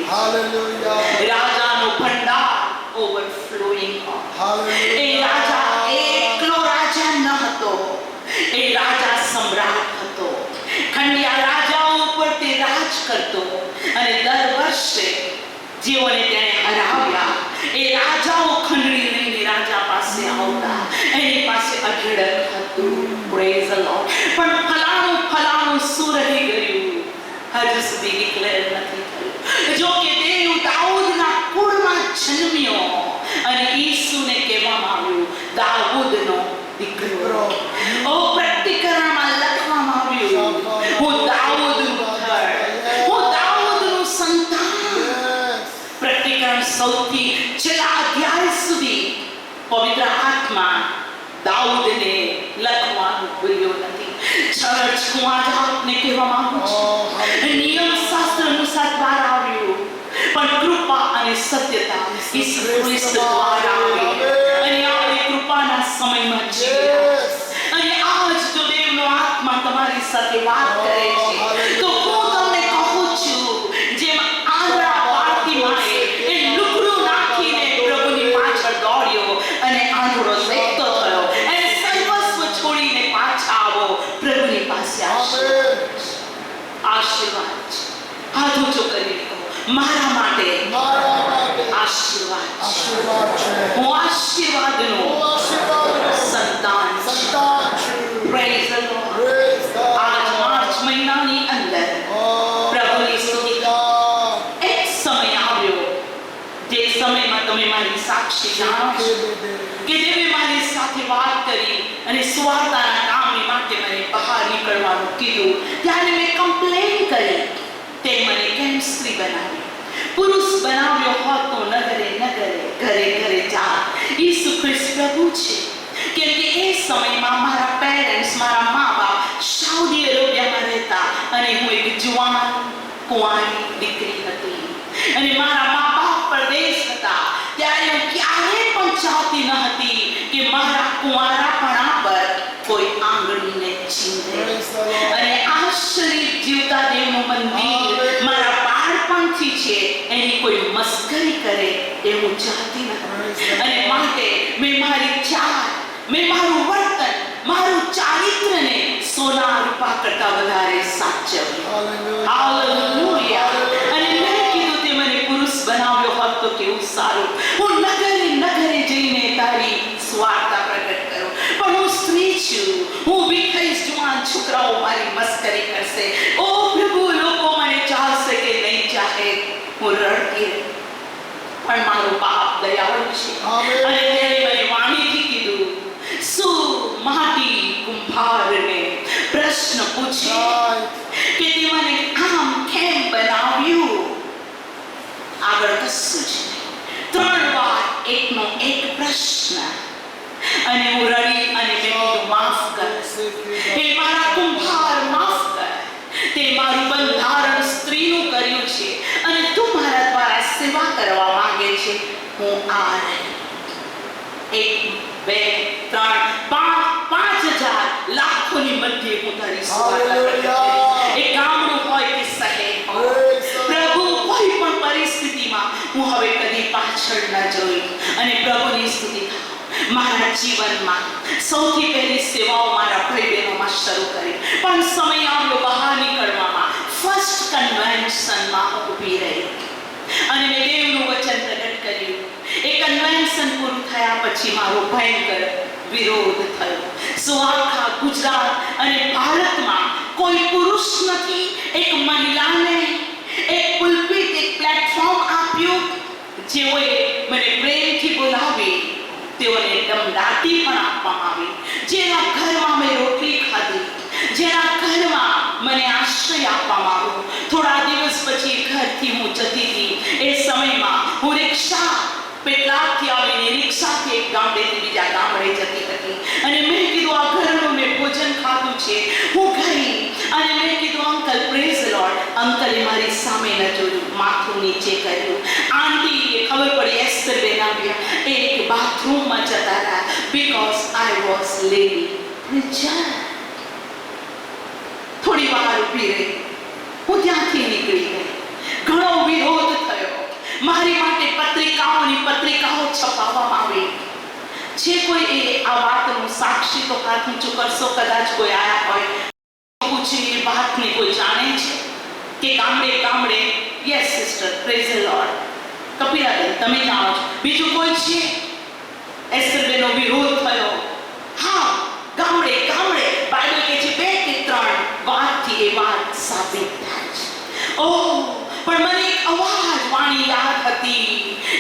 S1: રાજાનો ભંડાર ઓવરફ્લોઈંગ. એ રાજા એકલો રાજા ન હતો, એ રાજા સમ્રાટ હતો. ખંડિયા રાજાઓ ઉપર તે રાજ કરતો અને દર વર્ષે જેઓને તેણે હરાવ્યા એ રાજાઓ ખંડણી લઈને રાજા પાસે આવતા. એની પાસે અઢળક હતું. Praise the lord. પણ ફલાણું શું રહી ગયું? હજુ સુધી ડિક્લેર નથી થયું. જો કે દેવ દાઉદના કુળમાં જન્મ્યો અને ઈસુને કહેવામાં આવ્યું દાઉદનો દીકરો. ઓ પ્રકટીકરણમાં લખવામાં આવ્યું, હું દાઉદનું ઘર, હું દાઉદનું સંતાન. પ્રકટીકરણ સૌથી છેલ્લા અધ્યાય સુધી પવિત્ર આત્મા દાઉદને લખવાનું ભૂલ્યો નથી. ચર્ચ, હું આજે આપને કહેવા માંગુ છું, નિયમ શાસ્ત્ર અનુસાર બહાર આવ્યું, પણ કૃપા અને સત્યતા ઈસુ ખ્રિસ્ત દ્વારા આવી. અને આપણે કૃપાના સમયમાં છીએ. અને આજ જો દેવનો આત્મા તમારી સાથે વાત કરે છે, તો હું તમને કહું છું, જેમ આંધળા બાળકીમાએ એ લુગડું નાખીને પ્રભુની પાછળ દોડ્યો અને આંધળો દેખતો થયો, એને સર્વસ્વ છોડીને પાછા આવો, પ્રભુની પાસે આશીર્વાદ છે. હાથ ઊંચો કરી કહો, મારા માટે આશીર્વાદ છે. હું આશીર્વાદનો સંતાન છું. Praise the lord. આજ માર્ચ મહિનાની અંદર પ્રભુની સ્તુતિ. એક સમય આવ્યો જે સમયમાં તમે મારી સાક્ષી જાણો છો કે દેવે મારી સાથે વાત કરી અને સુવાર્તાના કામની માટે મને બહાર નીકળવાનું કીધું. ત્યારે મેં કમ્પ્લેન કરી. તે મને કેમ સ્ત્રી બનાવી? પુરુષ બનાવ્યો હોત તો નગરે ઘરે જા. ઈસુ ખ્રિસ્ત પ્રભુ છે. કેમ કે એ સમયમાં મારા પેરેન્ટ્સ, મારા મા બાપ સાઉદી અરેબિયામાં રહેતા અને હું એક જુવાન કુંવારી દીકરી હતી અને મારા મા બાપ પરદેશ હતા. ત્યારે હું ક્યારેય પણ ચાહતી ન હતી કે મારા કુંવારાપણા પર કોઈ આંગળીને ચીંધે. અને આ શરીર જીવતા દેવનું મંદિર મારા બાળપણથી છે, એની કોઈ મસ્કરી કરે એ હું ચાહતી નથી. અને માટે મેં મારું વર્તન, મારું ચારિત્રને સોના રૂપા કરતા વધારે સાચવ્યું. હાલેલુયા. અને મેં કીધું તે મને કેવું સારું. હું નગરે નગરે જઈને તારી સ્વાર્થતા પ્રગટ કરું. પણ હું સ્ત્રી છું, હું ઊભી થઈશ, જુવાન છોકરાઓ મારી મસ્કરી કરશે. ઓ પ્રભુ, લોકો મને ચાહશે કે નહીં ચાહે. હું રડતી રહી. પણ મારો બાપ દયાળુ છે અને તેણે મને વાણીથી કીધું, શું માટી કુંભારને પ્રશ્ન પૂછે કે તે મને આમ કેમ બનાવ્યું? આગળ કશું જ નહીં. 3 વાર એકનો એક પ્રશ્ન. અને હું રડી અને મેં કીધું, માફ કર હે મારા કુંભાર, માફ કર. તે મારું બંધારણ સ્ત્રીનું કર્યું છે અને તું મારા દ્વારા સેવા કરવા માંગે છે. હું આ નહીં. 1, 2, 3, 5,000 લાખોની મધ્યે હું તારી સેવા કરું. એ ગામડું હોય કે શહેર હોય, પ્રભુ કોઈ પણ પરિસ્થિતિમાં હું હવે કદી પાછળ ન જોઈ અને પ્રભુની સ્તુતિ થાવ. મારા જીવનમાં સૌથી પહેલી સેવાઓ મારા ભાઈ બહેનોમાં શરૂ કરી. પણ સમય આવ્યો બહાર નીકળવામાં. ફર્સ્ટ કન્વેન્શનમાં હું ઊભી રહી અને મેં દેવનું વચન પ્રગટ કર્યું. એ કન્વેન્શન પૂરું થયા પછી મારો ભયંકર વિરોધ થયો. સો આખા ગુજરાત અને ભારતમાં કોઈ પુરુષ નથી એક મહિલાને એક પુલપિત, એક પ્લેટફોર્મ આપ્યું જેઓએ મને પ્રેમથી બોલાવી. તેઓને દમદાટી પણ આપવામાં આવી. જેના ઘરમાં મેં રોટલી ખાધી, જેના ઘરમાં મને આશ્રય આપવામાં આવ્યો. થોડા દિવસ પછી ઘરથી હું જતી હતી. એ સમયમાં હું રિક્ષા પેટલાદથી આવીને રિક્ષાથી એક ગામડેથી બીજા ગામડે જતી હતી અને મેં કીધું, આ ઘરનું મેં ભોજન ખાધું છે. હું ગઈ અને મેં કીધું, અંકલ પ્રેઝ ધ લોર્ડ. અંકલે મારી સામે ન જોયું, માથું નીચે કર્યું. આંટીએ ખબર પડી એસ્તર બેન આવ્યા. એક બાથરૂમમાં જતા રહ્યા બીકોઝ આઈ વોઝ લેડી પ્રીચર. થોડી વાર ઊભી રહી. હું ત્યાંથી નીકળી ગઈ. ઘણો વિરોધ થયો. મારી માટે પત્રિકાઓ છપાવવામાં આવી. જે કોઈ એ આ વાતનું સાક્ષી તો હાથ ઊંચું કરશો, કદાચ કોઈ આયા હોય. પૂછે એ વાતને કોઈ જાણે છે કે ગામડે yes sister, praise the lord. Kapilaben, તમે જાણો છો. બીજું કોઈ છે? એસ્તરબેનનો વિરોધ થયો. હા, ગામડે બાઇબલ કહે છે 2 કે 3 વાતથી એ વાત સાબિત થાય છે. ઓહ, પણ મને એક અવાજ વાણી યાદ હતી.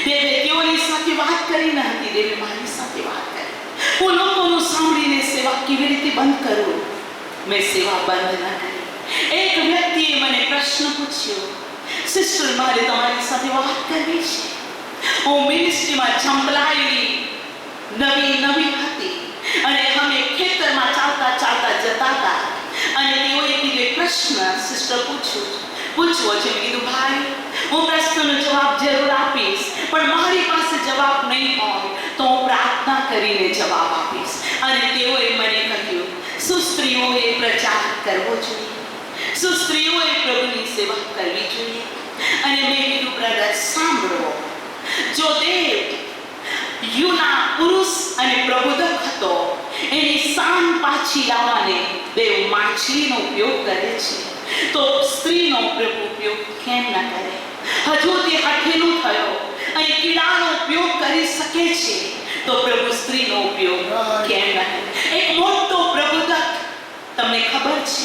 S1: દેવે તેઓની સાથે વાત કરી ન હતી, દેવે મારી સાથે વાત કરી. હું લોકોનું સાંભળીને સેવા કેવી રીતે બંધ કરું? મેં સેવા બંધ ન કરી. એક વ્યક્તિએ મને પ્રશ્ન પૂછ્યો, સિસ્ટર, મારે તમારી સાથે વાત કરવી છે. હું મિનિસ્ટ્રીમાં ઝંપલાયેલી નવી હતી અને અમે ખેતરમાં ચાલતા જતા હતા અને તેઓએ કીધું, પ્રશ્ન સિસ્ટર પૂછવો છે. મેં કીધું, ભાઈ, હું પ્રશ્નનો જવાબ જરૂર આપીશ, પણ મારી પાસે જવાબ નહીં હોય તો હું પ્રાર્થના કરીને જવાબ આપીશ. અને તેઓએ મને કહ્યું, શું સ્ત્રીઓએ પ્રચાર કરવો જોઈએ? શું સ્ત્રીઓએ પ્રભુની સેવા કરવી જોઈએ? અને મેં કીધું, બ્રધર, સાંભળો. જો દેવ યુના પુરુષ અને પ્રબોધક હતો, એની શાન પાછી લાવવાને દેવ માછલીનો ઉપયોગ કરે છે, તો સ્ત્રીનો પ્રભુ ઉપયોગ કેમ ન કરે? હજુ તે હઠેલું થયો અને કીડાનો ઉપયોગ કરી શકે છે, તો પ્રભુ સ્ત્રીનો ઉપયોગ કેમ ન કરે? એક મોટો પ્રબોધક, તમને ખબર છે,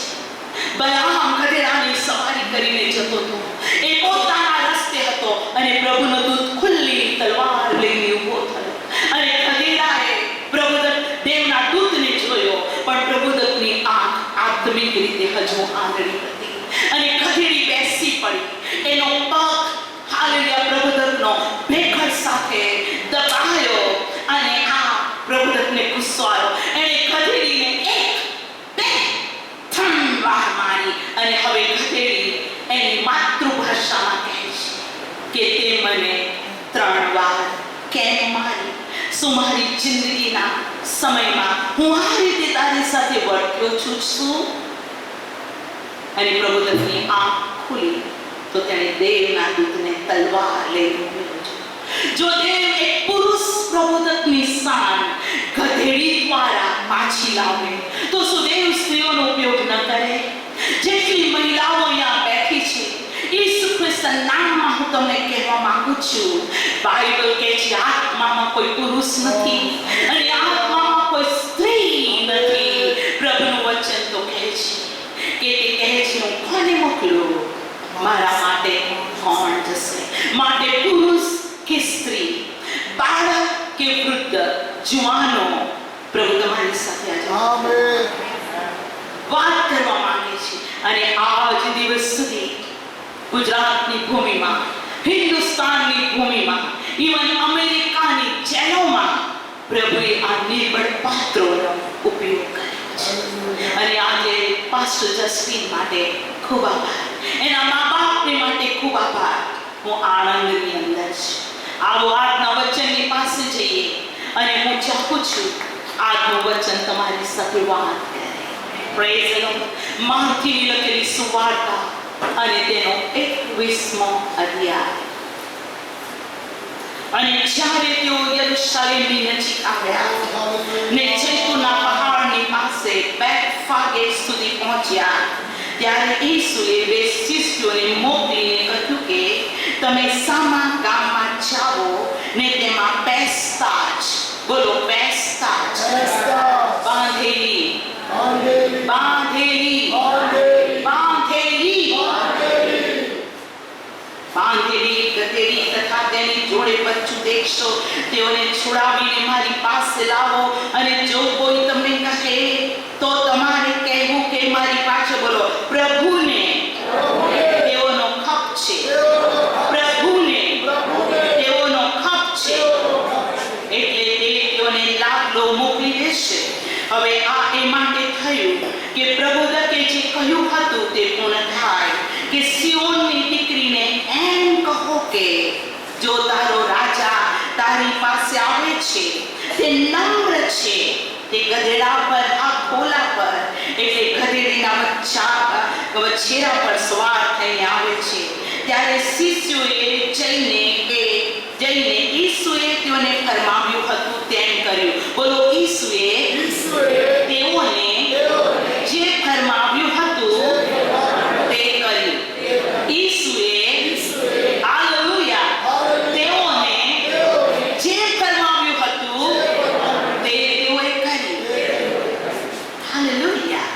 S1: બલામ ગધેડાની સવારી કરીને જતો હતો. એ પોતાના રસ્તે હતો અને પ્રભુનો દૂત ખુલ્લી તલવાર લઈને ઊભો થયો અને ગધેડાએ પ્રબોધક દેવના દૂતને જોયો, પણ પ્રબોધકની આંખ આત્મિક રીતે હજુ આંગળી હતી અને ગધેડી બેસી પડી. એનો પગ હાલેલુયા પ્રબોધકનો ભેખડ સાથે દબાયો અને આ પ્રબોધકને ગુસ્સો આવ્યો. એણે ગધેડીને 1, 2, 3 વાર મારી અને હવે ગધેડી એની માતૃભાષામાં કહે છે કે તે મને 3 વાર કેમ મારી? શું મારી જિંદગીના સમયમાં હું આ રીતે તારી સાથે વર્ત્યો છું? શું? અને પ્રબોધકની આંખ ખુલી તો તેણે દેવના દૂતને તલવાર લઈને ઉભેલો છે. જો દેવ એક પુરુષ પ્રબોધકની શાન ગધેડી દ્વારા પાછી લાવે તો શું દેવ સ્ત્રીઓનો ઉપયોગ ન કરે? જેટલી મહિલાઓ અહીંયા બેઠી છે, ઈસુ ખ્રિસ્તના નામમાં હું તમને કહેવા માંગુ છું, બાઇબલ કહે છે આત્મામાં કોઈ પુરુષ નથી અને આત્મામાં કોઈ સ્ત્રી નથી. પ્રભુનું વચન તો કહે છે કે તે કહે છે હું કોને મોકલું, મારા માટે કોણ જશે? માટે પુરુષ કે સ્ત્રી, બાળક કે વૃદ્ધ, જુવાનો, પ્રભુ તમારી સાથે આજે વાત કરવા માંગે છે. અને આજ દિવસ સુધી ગુજરાતની ભૂમિમાં, હિન્દુસ્તાનની ભૂમિમાં, ઇવન અમેરિકાની જેલોમાં પ્રભુએ આ નિર્બળ પાત્રોનો ઉપયોગ કર્યો છે. અને આજે પાસ્ટર જસ્ટિન માટે ખૂબ આભાર, એના મા બાપને માટે ખૂબ આભાર. હું આનંદની અંદર છું. આવો આજના વચનની પાસે જઈએ અને હું ચાહું છું આજનું વચન તમારી સાથે વાત કરે. Praise the lord. માથીની લખેલી સુવાર્તા અને તેનો 21મો અધ્યાય. અને જ્યારે તેઓ યરુશલેમની નજીક આવ્યા ને જૈતુનના પહાડની પાસે બેથફાગે સુધી પહોંચ્યા, ત્યારે ઈસુએ 2 શિષ્યોને મોકલીને કહ્યું કે તમે સામા ગામમાં જાઓ ને તેમાં બેસતા જ, બોલો બેસતા જ, બાંધેલી બાંધેલી બાંધેલી બાંધેલી ગધેડી તથા તેની જોડે બચ્ચું દેખશો, તેઓને છોડાવીને મારી પાસે લાવો. અને જો કોઈ તમને કહે તો તમારે કહેવું કે મારી પાછળ, બોલો પ્રભુને તેઓનો ખપ છે, પ્રભુને તેઓનો ખપ છે, એટલે તે તેઓને લાડલો મોકલી દેશે. હવે આ એ માટે થયું કે પ્રભુદકે જે કહ્યું હતું તે પૂર્ણ થાય કે સિયોનની દીકરીને એમ કહો કે જો તારો રાજા તારી પાસે આવે છે, તે નમ્ર છે, તે ગધેડા પર, આ ખોલા પર, એટલે ગધેડીના વછેરા પર સવાર થઈને આવે છે. ત્યારે શિષ્યોએ જઈને ઈસુએ તેઓને ફરમાવ્યું હતું તેમ કર્યું. બોલો ઈસુએ તેઓને જે ફરમાવ્યું હતું તે કર્યું. ઈસુએ હાલેલુયા તેઓને જે ફરમાવ્યું હતું તે તેઓએ કર્યું. હાલેલુયા.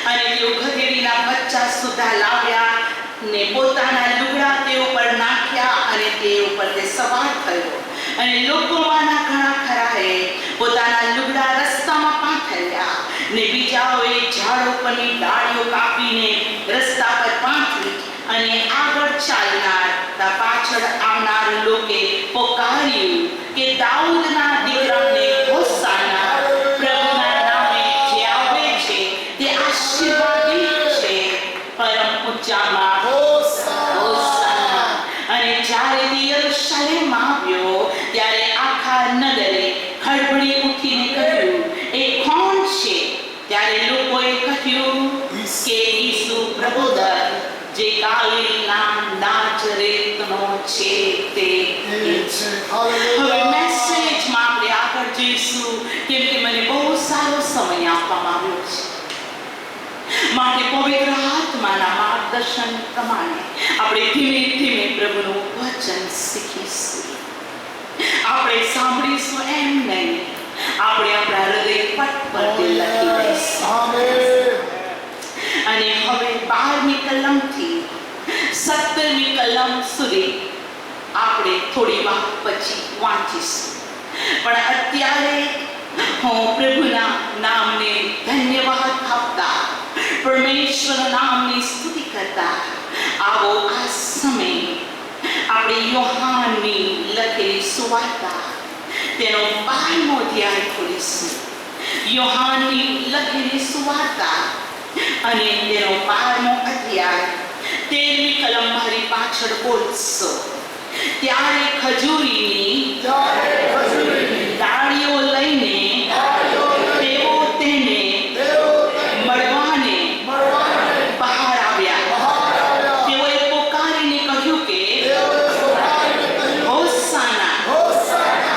S1: અને તેઓ ગધેડીના બચ્ચા સુધા લાવ્યા ને પોતાના લુગડા તે ઉપર નાખ્યા અને તે ઉપર તે સવાર થયો. અને લોકોમાંના ઘણા ખરાએ પોતાના લુગડા રસ્તામાં પાથર્યા ને બીજાઓએ ઝાડ ઉપરની ડાળીઓ કાપીને રસ્તા પર પાથરી. અને આગળ ચાલનાર પાછળ આવનાર લોકે પોકાર્યું કે દાઉદના દીકરાને હોસાના, પ્રભુના નામે જે આવે છે તે આશીર્વાદિત છે, પરમ ઊંચામાં હોસાના. અને જ્યારે તે યરુશલેમમાં આવ્યો ત્યારે આખા નગરે ખળભળી ઉઠીને કહ્યું એ કોણ છે? ત્યારે લોકોએ કહ્યું કે ઈસુ પ્રભુદત્ત જે ગાલિલના નાઝરેતનો છે તે છે. હવે મેસેજમાં આપણે આગળ જઈશું કેમ કે મને બહુ સારો સમય આપવામાં આવ્યો છે. માટે પવિત્ર આત્માના માર્ગદર્શન પ્રમાણે આપણે ધીમે ધીમે પ્રભુનું વચન શીખીશું. આપણે સાંભળીશું એમ નહીં, આપણે આપણા હૃદય પટ પર તે લખી દઈશું. અને હવે 12મી કલમથી 17મી કલમ સુધી આપણે થોડી વાર પછી વાંચીશું. પણ અત્યારે હું પ્રભુના નામને ધન્યવાદ આપતા, પરમેશ્વરના નામની સ્તુતિ કરતા આવો આ સમય આપણે યોહાનની લખેલી સુવાર્તા તેનો 12મો અધ્યાય ખોલીશું. યોહાનની લખેલી સુવાર્તા અને તેનો 12મો અધ્યાય 13મી કલમ મારી પાછળ બોલશો. ત્યારે ખજૂરીની ડાળીઓ લઈને તેઓ તેને મળવાને બહાર આવ્યા. તેઓએ પોકારીને કહ્યું કે હોસાના,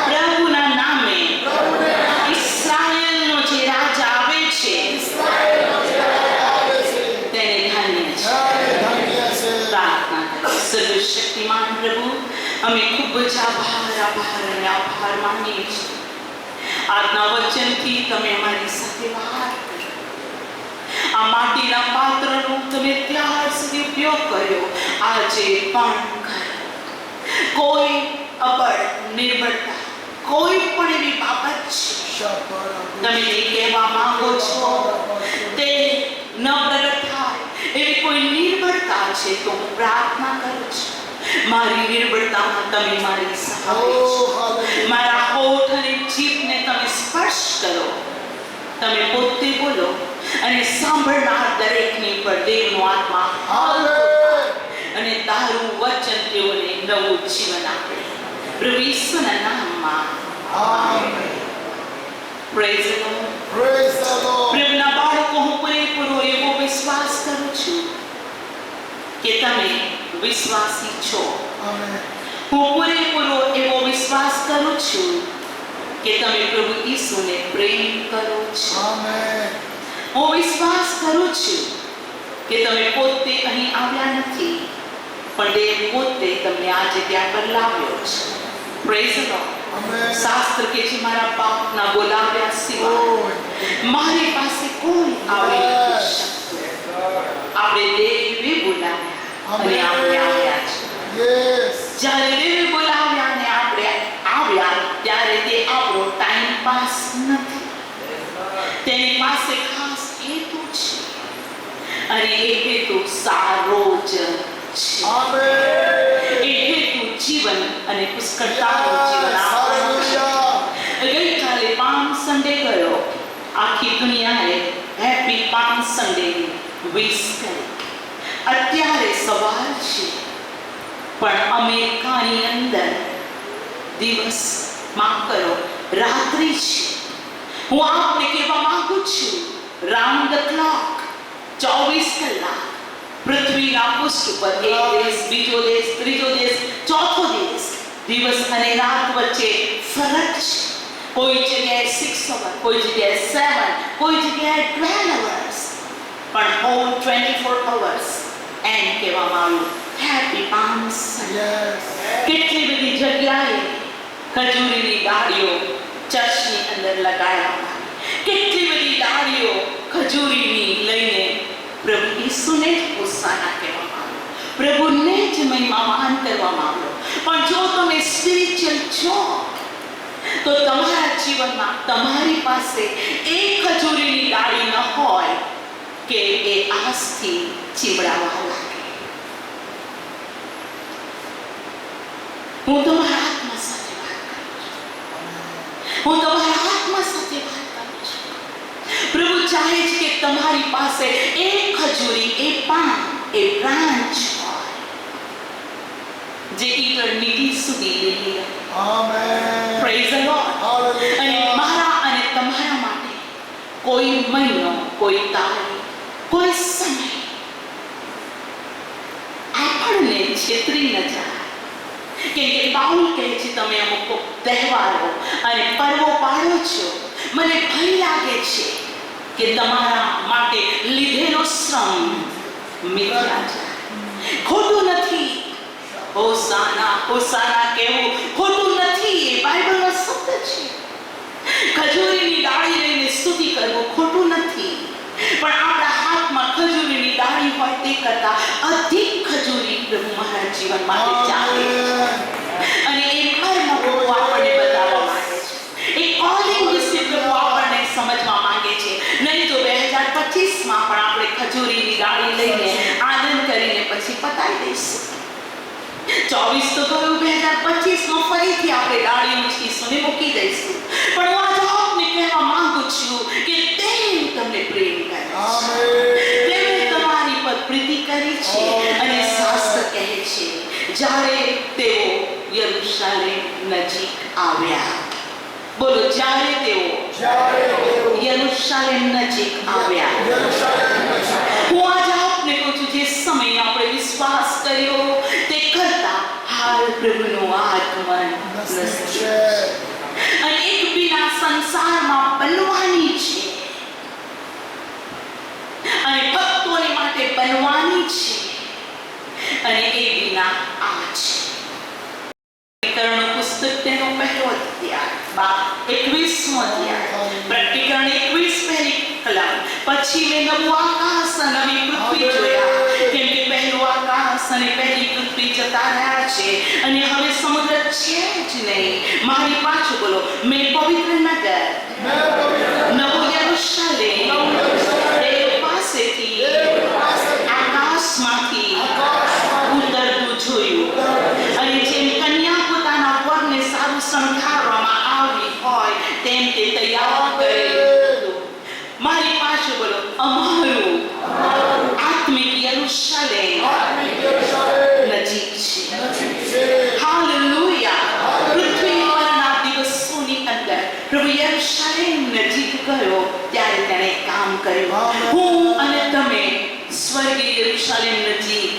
S1: પ્રભુના નામે ઇસ્રાયેલનો જે રાજા આવે છે તેને ધન્ય છે. પ્રાર્થના કરીએ. સર્વશક્તિમાન પ્રભુ, અમે ખૂબ જ આભાર માનીએ છીએ. આજના વચનથી તમે અમારી સાથે વાત કરી. આ માટીના પાત્રનો તમે ત્યાર સુધી ઉપયોગ કર્યો. આજે પણ કોઈ અબળ નિર્બળતા, કોઈ પણ એવી બાબત છે તમે એ કહેવા માંગો છો તે ન પ્રગટ થાય એવી કોઈ નિર્બળતા છે તો હું પ્રાર્થના કરું છું, મારી નિર્બળતામાં તમે મારી સહાય છો. મારા હોઠ અને જીભને તમે સ્પર્શ કરો. તમે પોતે બોલો અને સાંભળનાર દરેકની પર દેવનો આત્મા અને તારું વચન તેઓને નવું જીવન આપે. પ્રભુ ઈસુના નામમાં amen. Praise the lord.
S2: Praise the Lord.
S1: પ્રભુના બાળકો, હું પૂરેપૂરો એવો વિશ્વાસ કરું છું કે તમે વિશ્વાસી છો.
S2: Amen.
S1: હું પૂરેપૂરો એવો વિશ્વાસ કરું છું કે તમે પ્રભુ ઈસુને પ્રેમ કરો છો.
S2: Amen.
S1: હું વિશ્વાસ કરું છું કે તમે પોતે અહીં આવ્યા નથી, પણ દેવ પોતે તમને આ જગ્યા પર લાવ્યો છે. Praise the lord.
S2: Amen.
S1: શાસ્ત્ર કે છે મારા બાપના બોલાવ્યા સિવાય મારી પાસે કોઈ આવી નથી શકતું. આપણે દેવે બોલાવ્યા અને આપણે આવ્યા છે.
S2: Yes.
S1: જ્યારે દેવે બોલાવ્યા અને આપણે આવ્યા ત્યારે તે આપણો ટાઈમ પાસ નથી. તેની પાસે ખાસ હેતુ છે અને એ હેતુ સારો જ છે.
S2: Amen.
S1: એ હેતુ જીવન અને પુષ્કળતાનું જીવન આપવાનું છે. ગઈકાલે પામ સન્ડે ગયો. આખી દુનિયાએ હેપી પામ સન્ડેની વિશ કરી. અત્યારે સવાર છે પણ અમેરિકાની અંદર દિવસ માફ કરો રાત્રિ છે. હું આપને કહેવા માંગુ છું, રાઉન્ડ ધ ક્લોક 24 કલાક પૃથ્વીના પૃષ્ઠ પર એક દેશ, બીજો દેશ, ત્રીજો દેશ, ચોથો દેશ, દિવસ અને રાત વચ્ચે ફરક છે. કોઈ જગ્યાએ 6 અવર, કોઈ જગ્યાએ 7, કોઈ જગ્યાએ 12 અવર્સ, પણ હોલ 24 અવર્સ એમ કહેવામાં આવ્યું. Happy palm Sunday.
S2: Yes.
S1: કેટલી બધી જગ્યાએ ખજૂરીની ડાળીઓ ચર્ચની અંદર લગાડવામાં આવી. કેટલી બધી ડાળીઓ ખજૂરીની લઈને પ્રભુ ઈસુને જ હોસાના કહેવામાં આવ્યો, પ્રભુને જ મહિમામાન કરવામાં આવ્યો. પણ જો તમે સ્પિરિચ્યુઅલ છો તો તમારા જીવનમાં તમારી પાસે એક ખજૂરીની ડાળી ન હોય કે એ આસથી ચીવડાવવા લાગે. હું તમારા આત્મા સાથે વાત કરું છું. હું તમારા આત્મા સાથે વાત કરું છું. પ્રભુ ચાહે છે કે તમારી પાસે એક ખજૂરી, એ પાન, એ બ્રાન્ચ હોય જે ઇટર્નિટી સુધી લઈ રહે.
S2: Amen.
S1: Praise the lord.
S2: Hallelujah.
S1: અને મારા અને તમારા માટે કોઈ મહિનો, કોઈ તારીખ, કોઈ સમય આપણને છેતરી ન જાય. કેમ કે બાઉલ કહે છે તમે અમુક તહેવારો અને પર્વો પાડો છો, મને ભય લાગે છે કે તમારા માટે લીધેલો શ્રમ મિથ્યા જાય. ખોટું નથી. હોસાના હોસાના કહેવું ખોટું નથી. એ બાઇબલનો શબ્દ છે. ખજૂરીની ડાળી લઈને સ્તુતિ કરવું ખોટું નથી, પણ આપણા હાથમાં ખજૂરીની ડાળી હોય તે કરતા અધિક ખજૂરી પ્રભુ મારા જીવન માટે ચાલે છે. અને એ કર્મ પ્રભુ આપણને બતાવવા માંગે છે. એ કોલિંગ વિશે પ્રભુ આપણને સમજવા માંગે છે. નહીં તો 2025માં પણ આપણે ખજૂરીની ડાળી લઈને આનંદ કરીને પછી પતાવી દઈશું. 24 તો ગયું, 2025માં ફરીથી આપણે ડાળી મૂકીશું ને મૂકી દઈશું. પણ હું આજે આપને કહેવા માંગુ છું કે દેવ તમને પ્રેમ કરે છે. દેવે તમારી પર પ્રીતિ કરી છે. અને શાસ્ત્ર કહે છે જ્યારે તેઓ યરૂશાલેમ નજીક આવ્યા, બોલો, જ્યારે તેઓ યરૂશાલેમ નજીક આવ્યા. હું આજે આપને કહું છું, જે સમય આપણે વિશ્વાસ કર્યો તે કરતા હાલ પ્રભુનું આગમન નજીક છે. અને એક બીના સંસારમાં બનવાની છે અને ભક્તોને માટે બનવાની છે. અને એ બીના આ છે. 21મો અધ્યાય પ્રકટીકરણ 21 પહેલી કલમ. પછી મેં નવું આકાશ અને નવી પૃથ્વી જોયા, કેમ કે પહેલું આકાશ અને પહેલી પૃથ્વી જતા રહ્યા છે અને હવે સમુદ્ર છે જ નહીં. મારી પાછું બોલો, મેં પવિત્ર નગર નવું યરુશલેમ દેવ પાસેથી આકાશમાંથી ઉતરતું જોયું, અને જેમ કન્યા પોતાના વરને સારું શણગારવામાં આવી હોય તેમ તે તૈયાર કરેલું. મારી પાછું બોલો, અમારું આત્મિક યરુશલેમ નજીક છે. હાલેલુયા. પૃથ્વી પરના દિવસોની અંદર પ્રભુ યરુશલેમ નજીક ગયો ત્યારે તેણે કામ કર્યું. હું અને તમે સ્વર્ગીય યરુશલેમ નજીક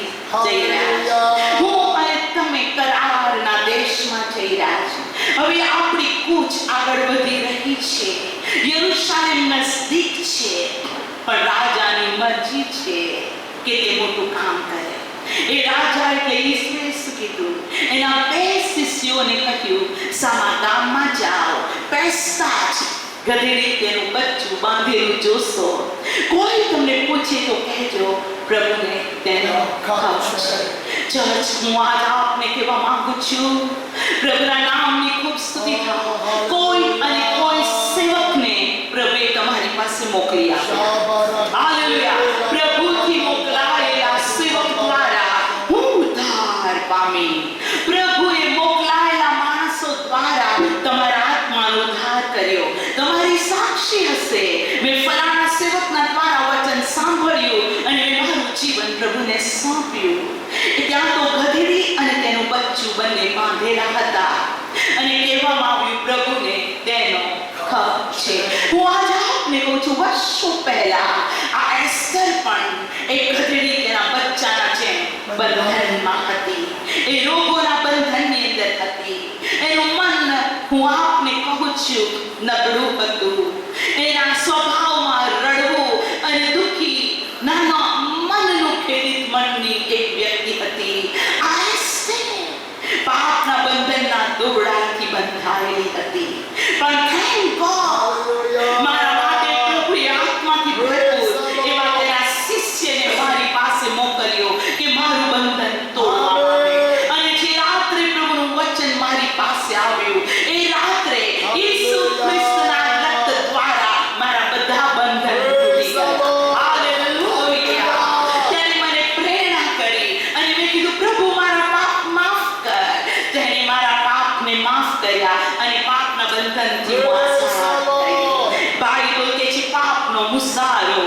S1: જઈ રહ્યા છીએ. હું અને તમે કરારના દેશમાં જઈ રહ્યા છીએ. હવે આપણી કૂચ આગળ વધી રહી છે. યરુશલેમ નજદીક છે, પણ રાજાની મરજી છે કે તે મોટું કામ કરે. એ રાજા એટલે ઈસુએ શું કીધું? એના 2 શિષ્યોને કહ્યું, સામા ગામમાં જાઓ, પેસતા જ ગધેડી તેનું બચ્ચું બાંધેલું જોશો. કોઈ તમને પૂછે તો કહેજો પ્રભુને તેનો ખબર છે. ચર્ચ, હું આજ આપને કહેવા માંગુ છું, પ્રભુના નામની ખૂબ સ્તુતિ થાઓ. કોઈ અને કોઈ સેવકને પ્રભુએ તમારી પાસે મોકલી આપ્યા. હાલેલુયા. પ્રભુથી મોકલાયેલા સેવક દ્વારા હું ઉદ્ધાર પામી. પ્રભુએ મોકલાયેલા માણસો દ્વારા તમારા આત્માનો ઉદ્ધાર કર્યો. તમારી સાક્ષી હશે, મેં ફલાણા સેવકના દ્વારા વચન સાંભળ્યું અને મેં મારું જીવન પ્રભુને સોંપ્યું. ત્યાં તો ગધેડી અને તેનું બચ્ચું બંને બાંધેલા હતા અને કહેવામાં આવ્યું પ્રભુને તેનો ખબર છે. હું આજે આપને કહું છું, વર્ષો પહેલા આ એસ્તર પણ એક ગધેડી તેના બચ્ચાના જેમ બંધનમાં હતી. એ રોગોના બંધનની અંદર હતી. એનું મન, હું આપને કહું છું, નબળું હતું. એના સ્વભાવમાં રડવું અને દુઃખી નાના મનનું ખેડિત મનની એક વ્યક્તિ હતી. આ એસ્તર પાપના બંધનના દોરડાથી બંધાયેલી હતી. પણ થેન્ક ગોડ, મારા માટે પ્રભુએ આત્માથી ભરપૂર એવા તેના શિષ્યને મારી પાસે મોકલ્યો કે મારું બંધન તોડવા આવે. અને જે રાત્રે પ્રભુનું વચન મારી પાસે આવ્યું, એ રાત્રે ઈસુ ખ્રિસ્તના રક્ત દ્વારા મારા બધા બંધન તૂટી ગયા. હાલેલુયા. ત્યારે મને પ્રેરણા કરી અને મેં કીધું, પ્રભુ મારા પાપ માફ કર. તેને મારા પાપને માફ કર્યા અને પાપના બંધનથી હું આઝાદ થઈ. બાઇબલ કહે છે પાપનો મુસારો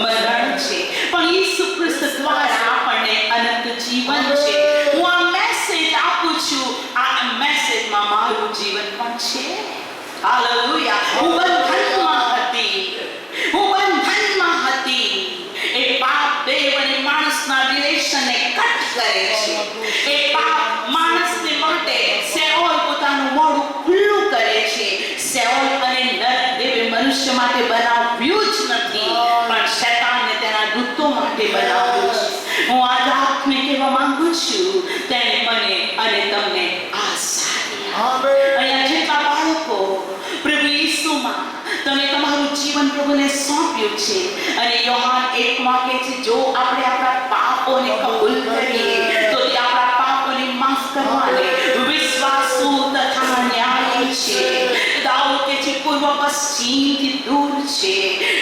S1: મરણ છે, પણ ઈસુ ખ્રિસ્ત દ્વારા આપણને અનંત જીવન છે. હું આ મેસેજ આપું છું, આ મેસેજમાં મારું જીવન પણ છે. હાલેલુયા. હું બંધનમાં હતી. એ પાપ દેવ અને માણસના રિલેશનને કટ કરે છે. એ પાપ માણસને માટે સેઓલ પોતાનું મોઢું ખુલ્લું કરે છે. સેઓલ અને નરક દેવે મનુષ્ય માટે બનાવ્યું જ નથી, પણ શૈતાનને તેના દૂતો માટે બનાવ્યું છે. હું આજ આપને કહેવા માંગુ છું, તેણે મને અને તમને આઝાદી આપી. અહીંયા જેટલા બાળકો પ્રભુ ઈસુમાં તમે તમારું જીવન પ્રભુને સોંપ્યું છે, અને યોહાન 1 કહે છે, જો આપણે આપણા પાપોને કબૂલ કરીએ તો તે આપણા પાપોને માફ કરવાને વિશ્વાસુ તથા ન્યાયી છે. દાઉદ કહે છે, પૂર્વ પશ્ચિમથી દૂર છે,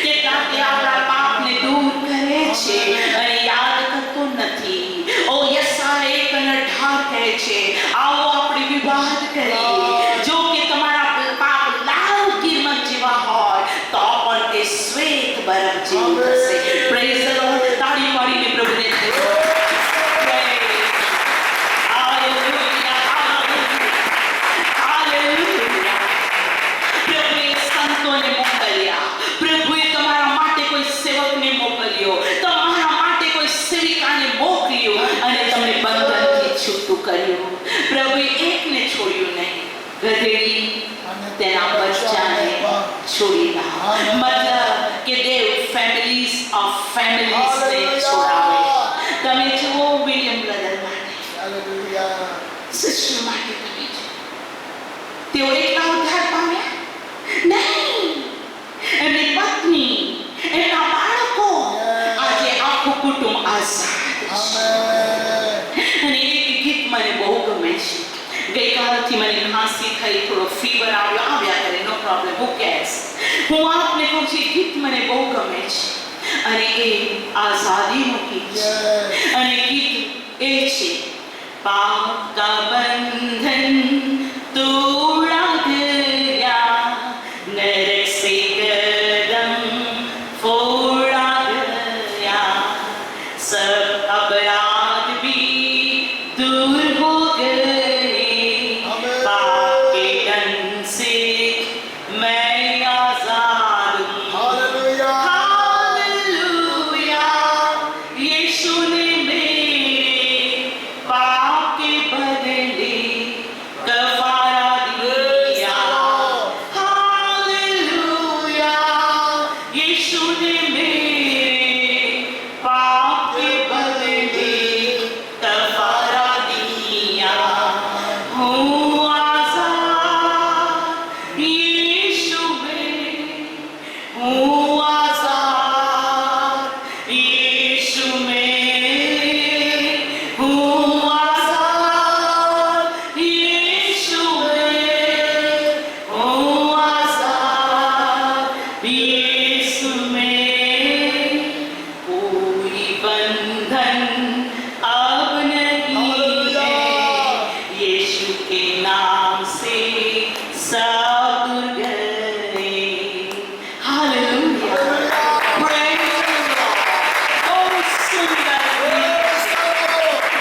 S1: તેટલા તે આપણા પાપને દૂર કરે છે અને યાદ કરતો નથી. ઓ યશાયા 1:18 કહે છે, આવો આપણે વિવાદ કરીએ. જો કે તમારા પાપ લાલ કિરમત જેવા હોય તો પણ તે શ્વેત બરફ જેવું થશે. Praise the lord. તાળી પાડીને પ્રભુને હાલેલુયા, હાલેલુયા. પ્રભુએ સંતોને મોકલ્યા. પ્રભુએ તમારા માટે કોઈ સેવકને મોકલ્યો, તમારા માટે કોઈ સેવિકાને મોકલ્યો અને તમને બંધનથી છૂટું કર્યું. પ્રભુએ એકને છોડ્યું નહીં, ગધેડી તેના બચ્ચાને છોડી ના. મતલબ કે દેવ ફેમિલીઝ ઓફ ફેમિલીઝને છોડાવે. તમે જુઓ વિલિયમ બ્રધર માટે, સિસ્ટર માટે તમે જુઓ, તેઓ એકલા ઉદ્ધાર પામ્યા આઝાદ છે.
S2: Amen.
S1: અને એક ગીત મને બહુ ગમે છે. ગઈકાલથી મને ખાંસી થઈ, થોડો ફીવર આવ્યા કરે, નો પ્રોબ્લેમ, હુ કેર્સ. હું આપને કહું છું, ગીત મને બહુ ગમે છે અને એ આઝાદીનું ગીત છે.
S2: Yes.
S1: અને ગીત એ છે, પાપ કા બંધન તોડા ગયા, નરક સે कदम फोड़ा गया, सब अपराध भी दूर हो गए, पाप के डंड से मैं आजाद हूँ.
S2: Hallelujah.
S1: हालेलुया, यीशु ने मेरे पाप के बदले कफारा दिया. हालेलुया, यीशु ने मेरे पाप के बदले कफारा दिया. हूँ आजाद यीशु में, हूँ आजाद यीशु में, हूँ आजाद यीशु में, हूँ आजाद यीशु में. कोई बंधन अब नहीं है, यीशु के नाम से सब दूर गए. हालेलुया. Praise the Lord. બહુ સુંદર ગીત.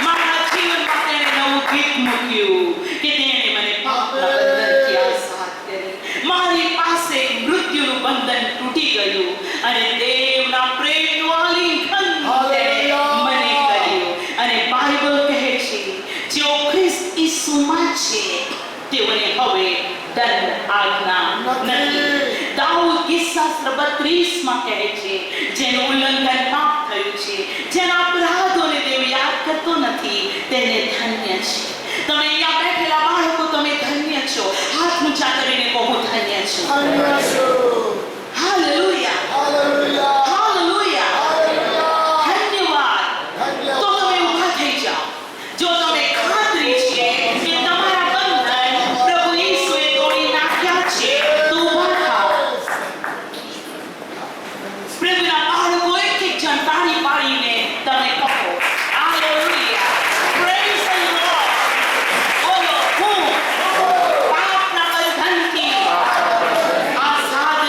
S1: મારા જીવનમાં તેણે નવું ગીત મૂક્યું કે તેણે મને પાપના બંધનથી આઝાદ કરી. મારી પાસે મૃત્યુનું બંધન તૂટી ગયું અને દેવના પ્રેમનું આલિંગન તેણે મને કર્યું. અને બાઇબલ કહે છે, જેઓ ખ્રિસ્ત ઈસુમાં છે તેઓને હવે દંડ આજ્ઞા નથી. દાઉદ ગીતશાસ્ત્ર 32 કહે છે, જેનું ઉલ્લંઘન પાપ થયું છે, જેના અપરાધોને દેવ યાદ કરતો નથી, તેને ધન્ય છે. તમે અહીંયા બેઠેલા બાળકો, તમે ધન્ય છો. હાથ ઊંચા કરીને કહો, હું ધન્ય છું. Hallelujah,
S2: Hallelujah.
S1: Hallelujah,
S2: Hallelujah.
S1: ધન્યવાદ. તો તમે ઊભા થઈ જાઓ. જો તમે ખાતરી છે કે તમારા બંધન પ્રભુ ઈસુએ તોડી નાખ્યા છે, તો ઊભા થાઓ. પ્રભુના બાળકો એક એક જણ તાળી પાડીને તમે કહો, હાલેલુયા, પ્રેઝ ધ લોર્ડ. બોલો, હું પાપના બંધનથી આઝાદ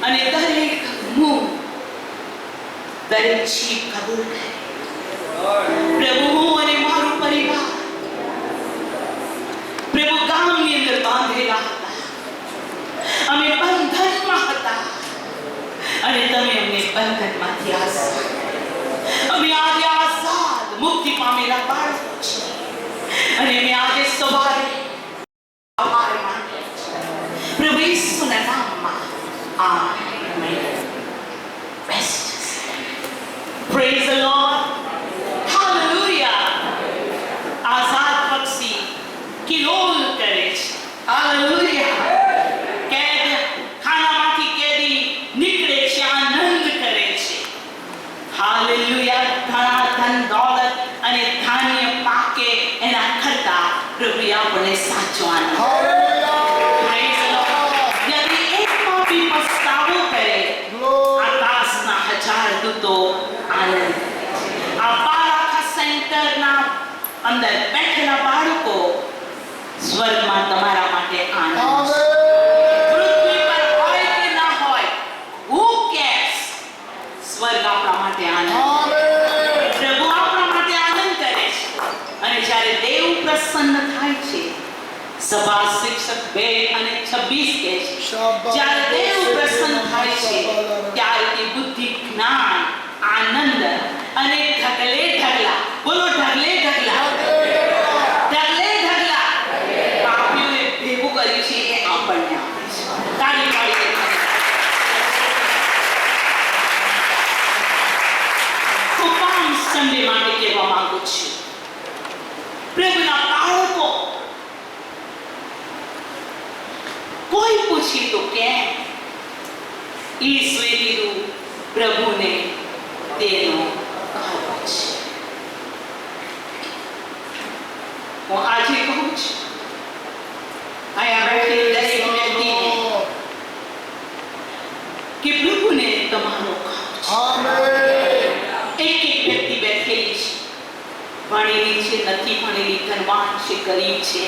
S1: અને દરેક મું દરેક જીભ કબૂલ કરે પ્રભુ હું અને મારું પરિવાર પ્રભુ ગામની અંદર બાંધેલા હતા અમે બંધનમાં હતા અને તમે અમને બંધનમાંથી આઝાદ અમે આજે આઝાદ મુક્તિ પામેલા બાળકો છીએ અને અમે આજે સવારે આભાર માનીએ છીએ પ્રભુ ઈસુના નામમાં amen. Best. Praise the Lord. Hallelujah. આઝાદ પક્ષી કિલોલ કરે છે. Hallelujah. કેદ ખાનામાંથી કેદી નીકળે છે, આનંદ કરે છે. Hallelujah. ધન દોલત અને ધાન્ય પાકે એના કરતા પ્રભુ આપણને સાચો આનંદ. Praise the Lord. યદિ એક પાપી પસ્તાવો કરે, આકાશના હજાર દૂતો આનંદ. આ બાળકા સેન્ટરના અંદર બેઠેલા બાળકો સ્વર્ગમાં તમારા માટે આનંદ છે. પૃથ્વી પર હોય કે ના હોય, who cares? સ્વર્ગ આપણા માટે આનંદ. પ્રભુ આપણા માટે આનંદ કરે છે અને જ્યારે દેવ પ્રસન્ન થાય છે, સભા શિક્ષક 2 અને 26 કહે છે જ્યારે દેવ પ્રસન્ન થાય છે ત્યારે તે બુદ્ધિ, જ્ઞાન, આનંદ અને ઢગલે ઢગલા, બોલો ઢગલે ઢગલા, ઢગલે ઢગલા પાપીઓએ ભેગું કર્યું છે એ આપણને આપે છે. તાળી પાડીને હું પામ સન્ડે માટે કહેવા માંગુ છું, પ્રભુના બાળકો કોઈ પૂછે તો કેમ? ઈશ્વરે દીધું પ્રભુને તેનો ભાવ છે. હું આજે કહું છું અહીંયા બેઠેલી દરેક વ્યક્તિને કે પ્રભુને તમારો ભાવ છે. એક વ્યક્તિ બેઠેલી છે, ભણેલી છે, નથી ભણેલી, ધનવાન છે, ગરીબ છે,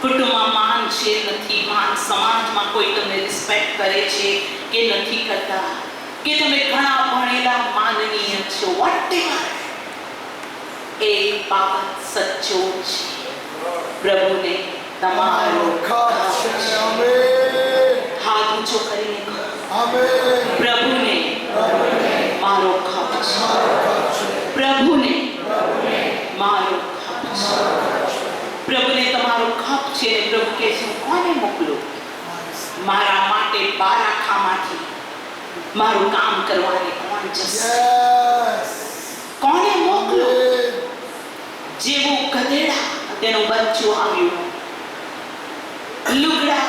S1: કુટુંબમાં માન છે, નથી માન, સમાજમાં કોઈ તમને રિસ્પેક્ટ કરે છે કે નથી કરતા, કે તમે ઘણા ભણેલા માનનીય છો, વોટેવર, એક બાબત સચ્ચો છે, પ્રભુને તમારો ભાવ છે. હાથ ઊંચો કરીને કહો, પ્રભુને મારો ભાવ છે. પ્રભુને મારો ભાવ છે. પ્રભુને તમારો ખપ છે અને પ્રભુ કહે છે, કોને મોકલું? મારા માટે બારાખામાંથી મારું કામ કરવાને કોણ જશે? કોને મોકલું? જેવું ગધેડા તેનું બચ્ચું આવ્યું, લુગડા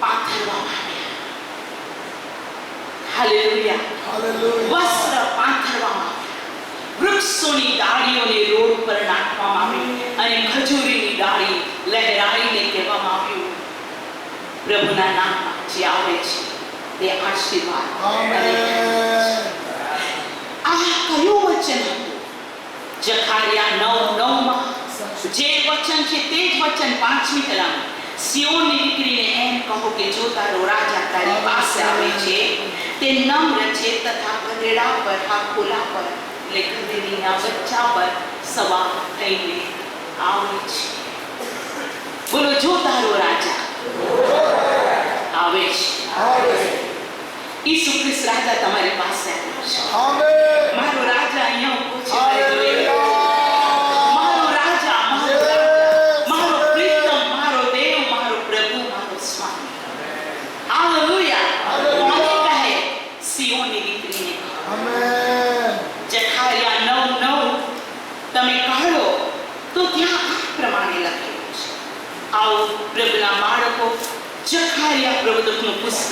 S1: પાથરવામાં આવ્યા, હાલેલુયા, વસ્ત્ર પાથરવામાં આવ્યા, વૃક્ષોની ડાળીઓને રોડ પર નાખવામાં આવી અને ખજૂરીની ડાળી લહેરાઈને કહેવામાં આવ્યું, પ્રભુના નામમાં જે આવે છે તે આશીર્વાદ. આ કયું વચન હતું? જખારિયા 9:9 જે વચન છે તે જ વચન 5મી કલમ. સિયોનની દીકરીને એમ કહો કે જો તારો રાજા તારી પાસે આવે છે, તે નમ્ર છે તથા ગધેડા પર, હાકોલા પર, એટલે ગધેડીના બચ્ચા પર સવાર થઈને આવે છે. બોલો, જો તારો રાજા આવે છે. ઈસુ ખ્રિસ્ત રાજા તમારી પાસે આવ્યો છે. મારો રાજા અહીંયા ઉભો છે. મારો રાજા, મારો પ્રીતમ, મારો દેવ, મારો પ્રભુ, મારો સ્વામી. હાલેલુયા. કોને કહે? સિયોનની દીકરીને. જખારિયા 9:9 તમે કહો તો ત્યાં આ પ્રમાણે લખેલું છે. આવો પ્રભુના બાળકો, જખારિયા પ્રવચનનું પુસ્તક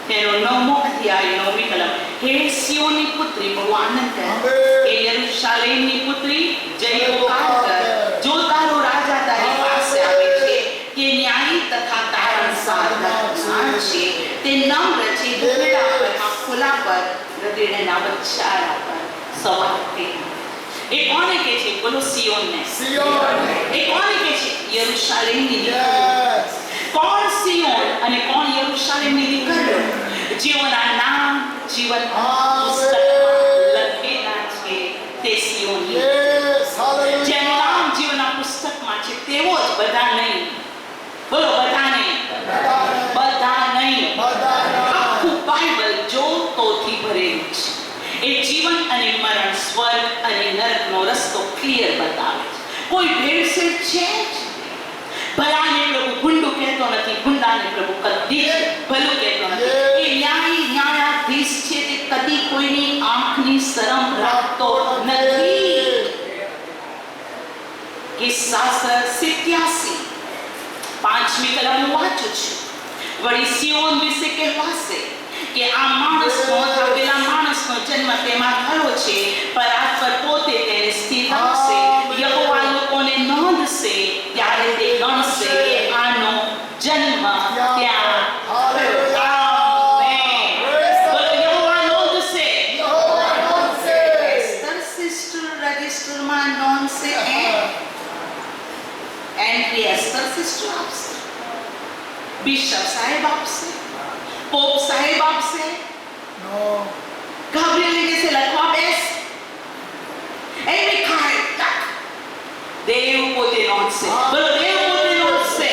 S1: તેનો 9મો અધ્યાય 9મી કલમ. હે સિયોનની પુત્રી, બહુ આનંદ કર. હે યરૂશાલેમની પુત્રી, જય હોકાર કર. જો તારો રાજા તારી પાસે આવે છે, તે ન્યાયી તથા તારણસાર છે, તે નમ્ર છે, ગધેડા પર, ખોલા પર, ગધેડાના બચ્ચા પર સવાર થઈને. એ કોને કહે છે? બોલો, સિયોનને. એ કોને કહે છે? યરૂશાલેમની દીકરીઓ. કોણ સિયોન અને કોણ યરૂશાલેમની દીકરીઓ? જેઓના નામ જીવન
S2: આમેન.
S1: પુસ્તકમાં લખેલા છે તે સિયોની
S2: Yes.
S1: જેનું
S2: Hallelujah.
S1: નામ જીવનના પુસ્તકમાં છે તેવો જ બધા નહીં. બોલો બધા નહીં. બધા નહીં. આખું બાઇબલ જોતોથી ભરેલું છે. એ જીવન અને મરણ, સ્વર્ગ અને નરકનો રસ્તો ક્લિયર બતાવે છે. કોઈ ભેળસેળ છે જ. ભલાને પ્રભુ ભૂંડું કહેતો નથી, ભૂંડાને પ્રભુ કદી જ ભલું કહેતો નથી. એ ન્યાયાધીશ છે તે કદી કોઈની આંખની શરમ રાખતો નથી. કિસ્સા 87 પાંચમી કલમ હું વાંચું છું. વળી સિયોન વિશે કહેવાશે કે આ માણસનો પેલા માણસનો જન્મ તેમાં થયો છે, પરાત્પર પોતે તેને સ્થિર રાખશે. યહોવા લોકોને નોંધશે ત્યારે તે ગણશે કે આનો જન્મ ત્યાં થયો. આમેન. બોલો, યહોવા નોંધશે. એસ્તર સિસ્ટર રજિસ્ટરમાં નોંધશે. એન્ટ્રી એસ્તર સિસ્ટર આપશે, બિશપ સાહેબ આપશે, પોપ સાહેબ આપશે.
S2: No.
S1: ગાબ્રિએલને કહેશે લખવા બેસ. એવી ખાય તક. દેવ પોતે નોંધશે. બોલો, દેવ પોતે નોંધશે.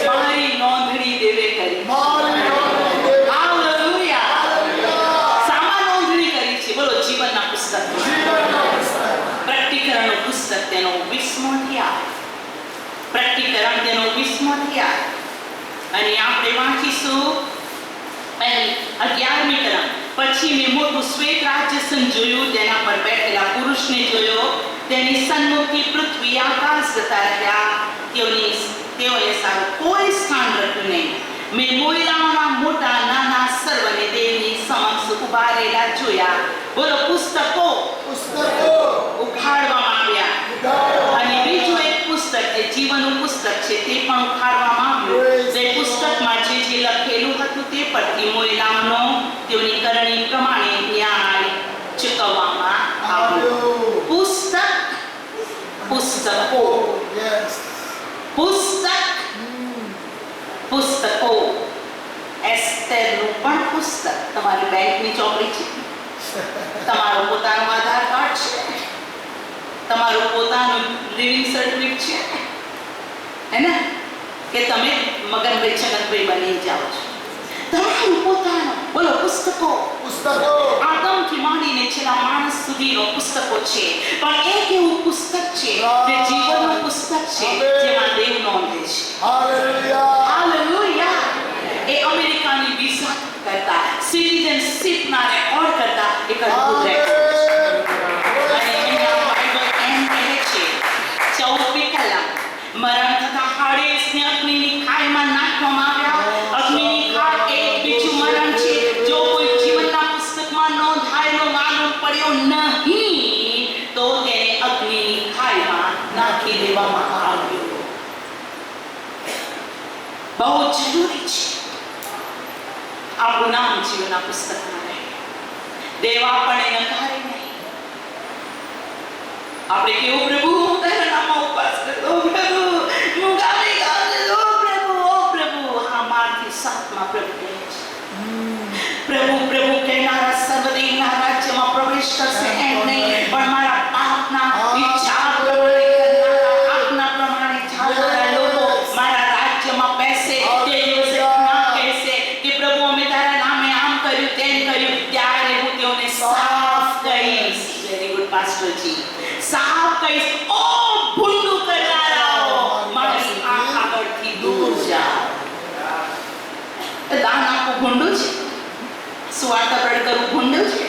S1: મારી નોંધણી દેવે કરી. હાલેલુયા. સામા નોંધણી કરી છે. બોલો, જીવનના પુસ્તકમાં. પ્રકટીકરણનું પુસ્તક તેનો 20મો અધ્યાય. પ્રકટીકરણ તેનો 20મો અધ્યાય. અને આપણે વાંચીશું પહેલી 11મી કલમ. પછી મેં મોટું શ્વેત રાજ્યસન જોયું, તેના પર બેઠેલા પુરુષને જોયો. તેની સન્મુખથી પૃથ્વી આકાશ જતા રહ્યા. તેઓએ સારું કોઈ સ્થાન રાખ્યું નહીં. મેં મોયલાઓના મોટા નાના સર્વને દેવની સમક્ષ ઉભા રહેલા જોયા. બોલો, પુસ્તકો ઉઘાડવામાં આવ્યા. અને બીજું એક પુસ્તક જે જીવનનું પુસ્તક છે તે પણ ઉખાડવામાં આવ્યું. તે પુસ્તકમાં જે લખેલું હતું તે પરથી મોયલાઓનો તેઓની કરણી પ્રમાણે ન્યાય ચૂકવવામાં આવ્યો. પુસ્તકો
S2: Yes.
S1: પુસ્તકો. એસ્તરનું પણ પુસ્તક. તમારી બેંકની ચોપડી છે, તમારો પોતાનો આધાર કાર્ડ છે, તમારું પોતાનું લિવિંગ સર્ટિફિકેટ છે, હે ને? કે તમે મગનભાઈ છગનભાઈ બની જાઓ છો. તમારું પોતાનું. બોલો, પુસ્તકો. આદમથી માંડીને છેલ્લા માણસ સુધીનો પુસ્તકો છે. પણ એક એવું પુસ્તક છે જે જીવનનું પુસ્તક છે જેમાં દેવ નોંધે છે. હાલેલુયા. એ અમેરિકાની વિઝા કરતા, સિટીઝનશીપના રેકોર્ડ કરતા એક અદ્ભુત રેકોર્ડ છે. અને અહીંયા બાઇબલ એમ કહે છે 14મી કલમ. મરણ થતા હાડેસને અગ્નિની ખાઈમાં નાખવામાં આવ્યા. અગ્નિની ખાઈ એક બીજું મરણ છે. જો કોઈ જીવનના પુસ્તકમાં નોંધાયેલો માલુમ પડ્યો નહીં તો તેને અગ્નિની ખાઈમાં નાખી દેવામાં આવ્યો. બહુ જરૂરી છે આપણું નામ જીવનના પુસ્તકમાં રહે. દેવ આપણને નકારે નહીં. આપણે કેવું, પ્રભુ હું તારા નામમાં ઉપવાસ કરતો, પ્રભુ હું ગાને ગાને, ઓ પ્રભુ, ઓ પ્રભુ. હા, મારથી 7માં પ્રભુ કહે છે, પ્રભુ પ્રભુ કહેનારા સર્વદેવના રાજ્યમાં પ્રવેશ કરશે એમ નહીં, પણ મારા પાપના વિચાર પ્રમાણે કરનારા, આજ્ઞા પ્રમાણે ચાલનારા લોકો મારા રાજ્યમાં બેસે. તે દિવસે ના કહેશે કે પ્રભુ અમે તારા નામે આમ કર્યું તેમ કર્યું. ત્યારે હું તેઓને સાફ કહીશ. વેરી ગુડ પાસ્ટરજી. સાફ કહીશ, ઓ ભૂંડું કરનારાઓ, મારી આંખ આગળથી દૂર જાઓ. દાન આપવું ભૂંડું છે, સુવાર્તા પ્રગટ કરવું ભૂંડું છે.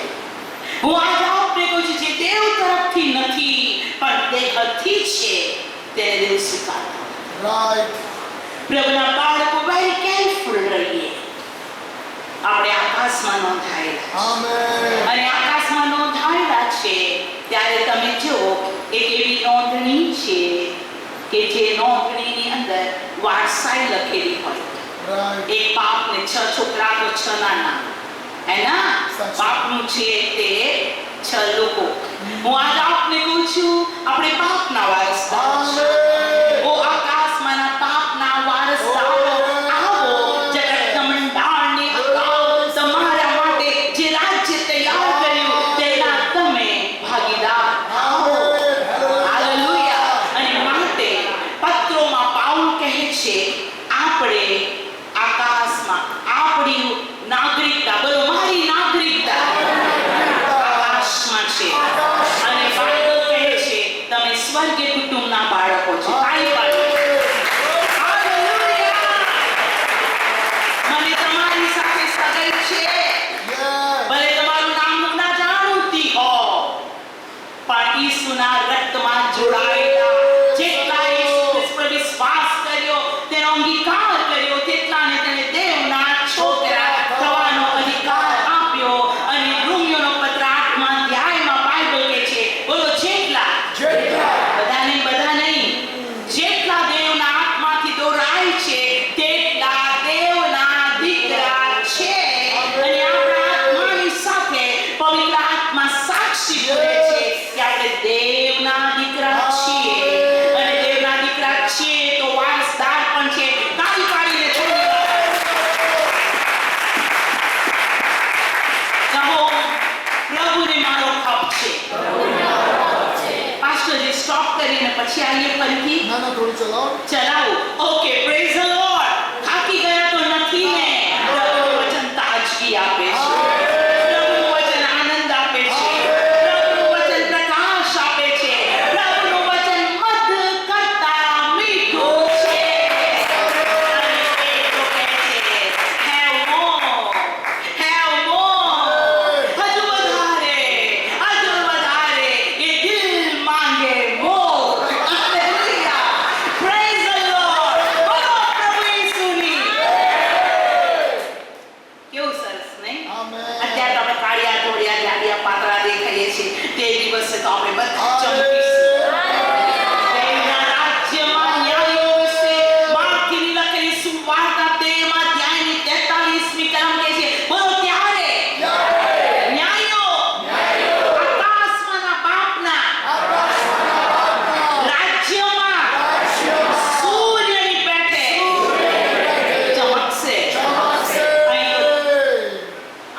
S1: હું આજે આપને કહું છું, જે દેવ તરફથી નથી પણ દેહથી છે તેને દેવ સ્વીકારતો. પ્રભુના બાળકો very careful રહીએ. આપણે આકાશમાં નોંધાયેલા અને આકાશમાં નોંધાયેલા છે ત્યારે તમે જુઓ એક એવી નોંધણી છે કે જે નોંધણીની અંદર વારસાઈ લખેલી હોય. એક બાપને 6 છોકરા તો 6 નાના, હે ના? બાપનું છે તે 6 લોકો. હું આજ આપને કહું છું, આપણે બાપના વારસદાર છીએ. ઓ આકાશમાંના બાપના વારસદાર, આવો જગત મંડાળની આકાશ પછી આવીએ ફરીથી
S2: ના ના થોડું ચલાવો.
S1: ચલાવો. Okay, praise the lord. થાકી ગયા તો નથી ને. પ્રભુનું વચન તાજગી આપે છે. પ્રભુનું વચન આનંદ આપે છે. પ્રભુનું વચન પ્રકાશ આપે છે. પ્રભુનું વચન મધ કરતા મીઠું છે. અને એ તો કહે છે, have more, have more. હજુ વધારે, હજુ વધારે. એ દિલ માંગે more. Hallelujah. Praise the Lord. બોલો પ્રભુ ઈસુની. કેવું સરસ નહીં?
S2: આમેન.
S1: અત્યારે તો આપણે કાળિયા ધોળિયા જાડિયા પાતળા દેખાઈએ છીએ. તે દિવસે તો આપણે બધા ચમકીશું. તેના રાજ્યમાં ન્યાયો હશે. માર્કની લખેલી સુવાર્તા 13મા અધ્યાયની 43મી કલમ કહે છે, બોલો ત્યારે ન્યાયો આકાશમાંના બાપના રાજ્યમાં સૂર્યની પેઠે ચમકશે.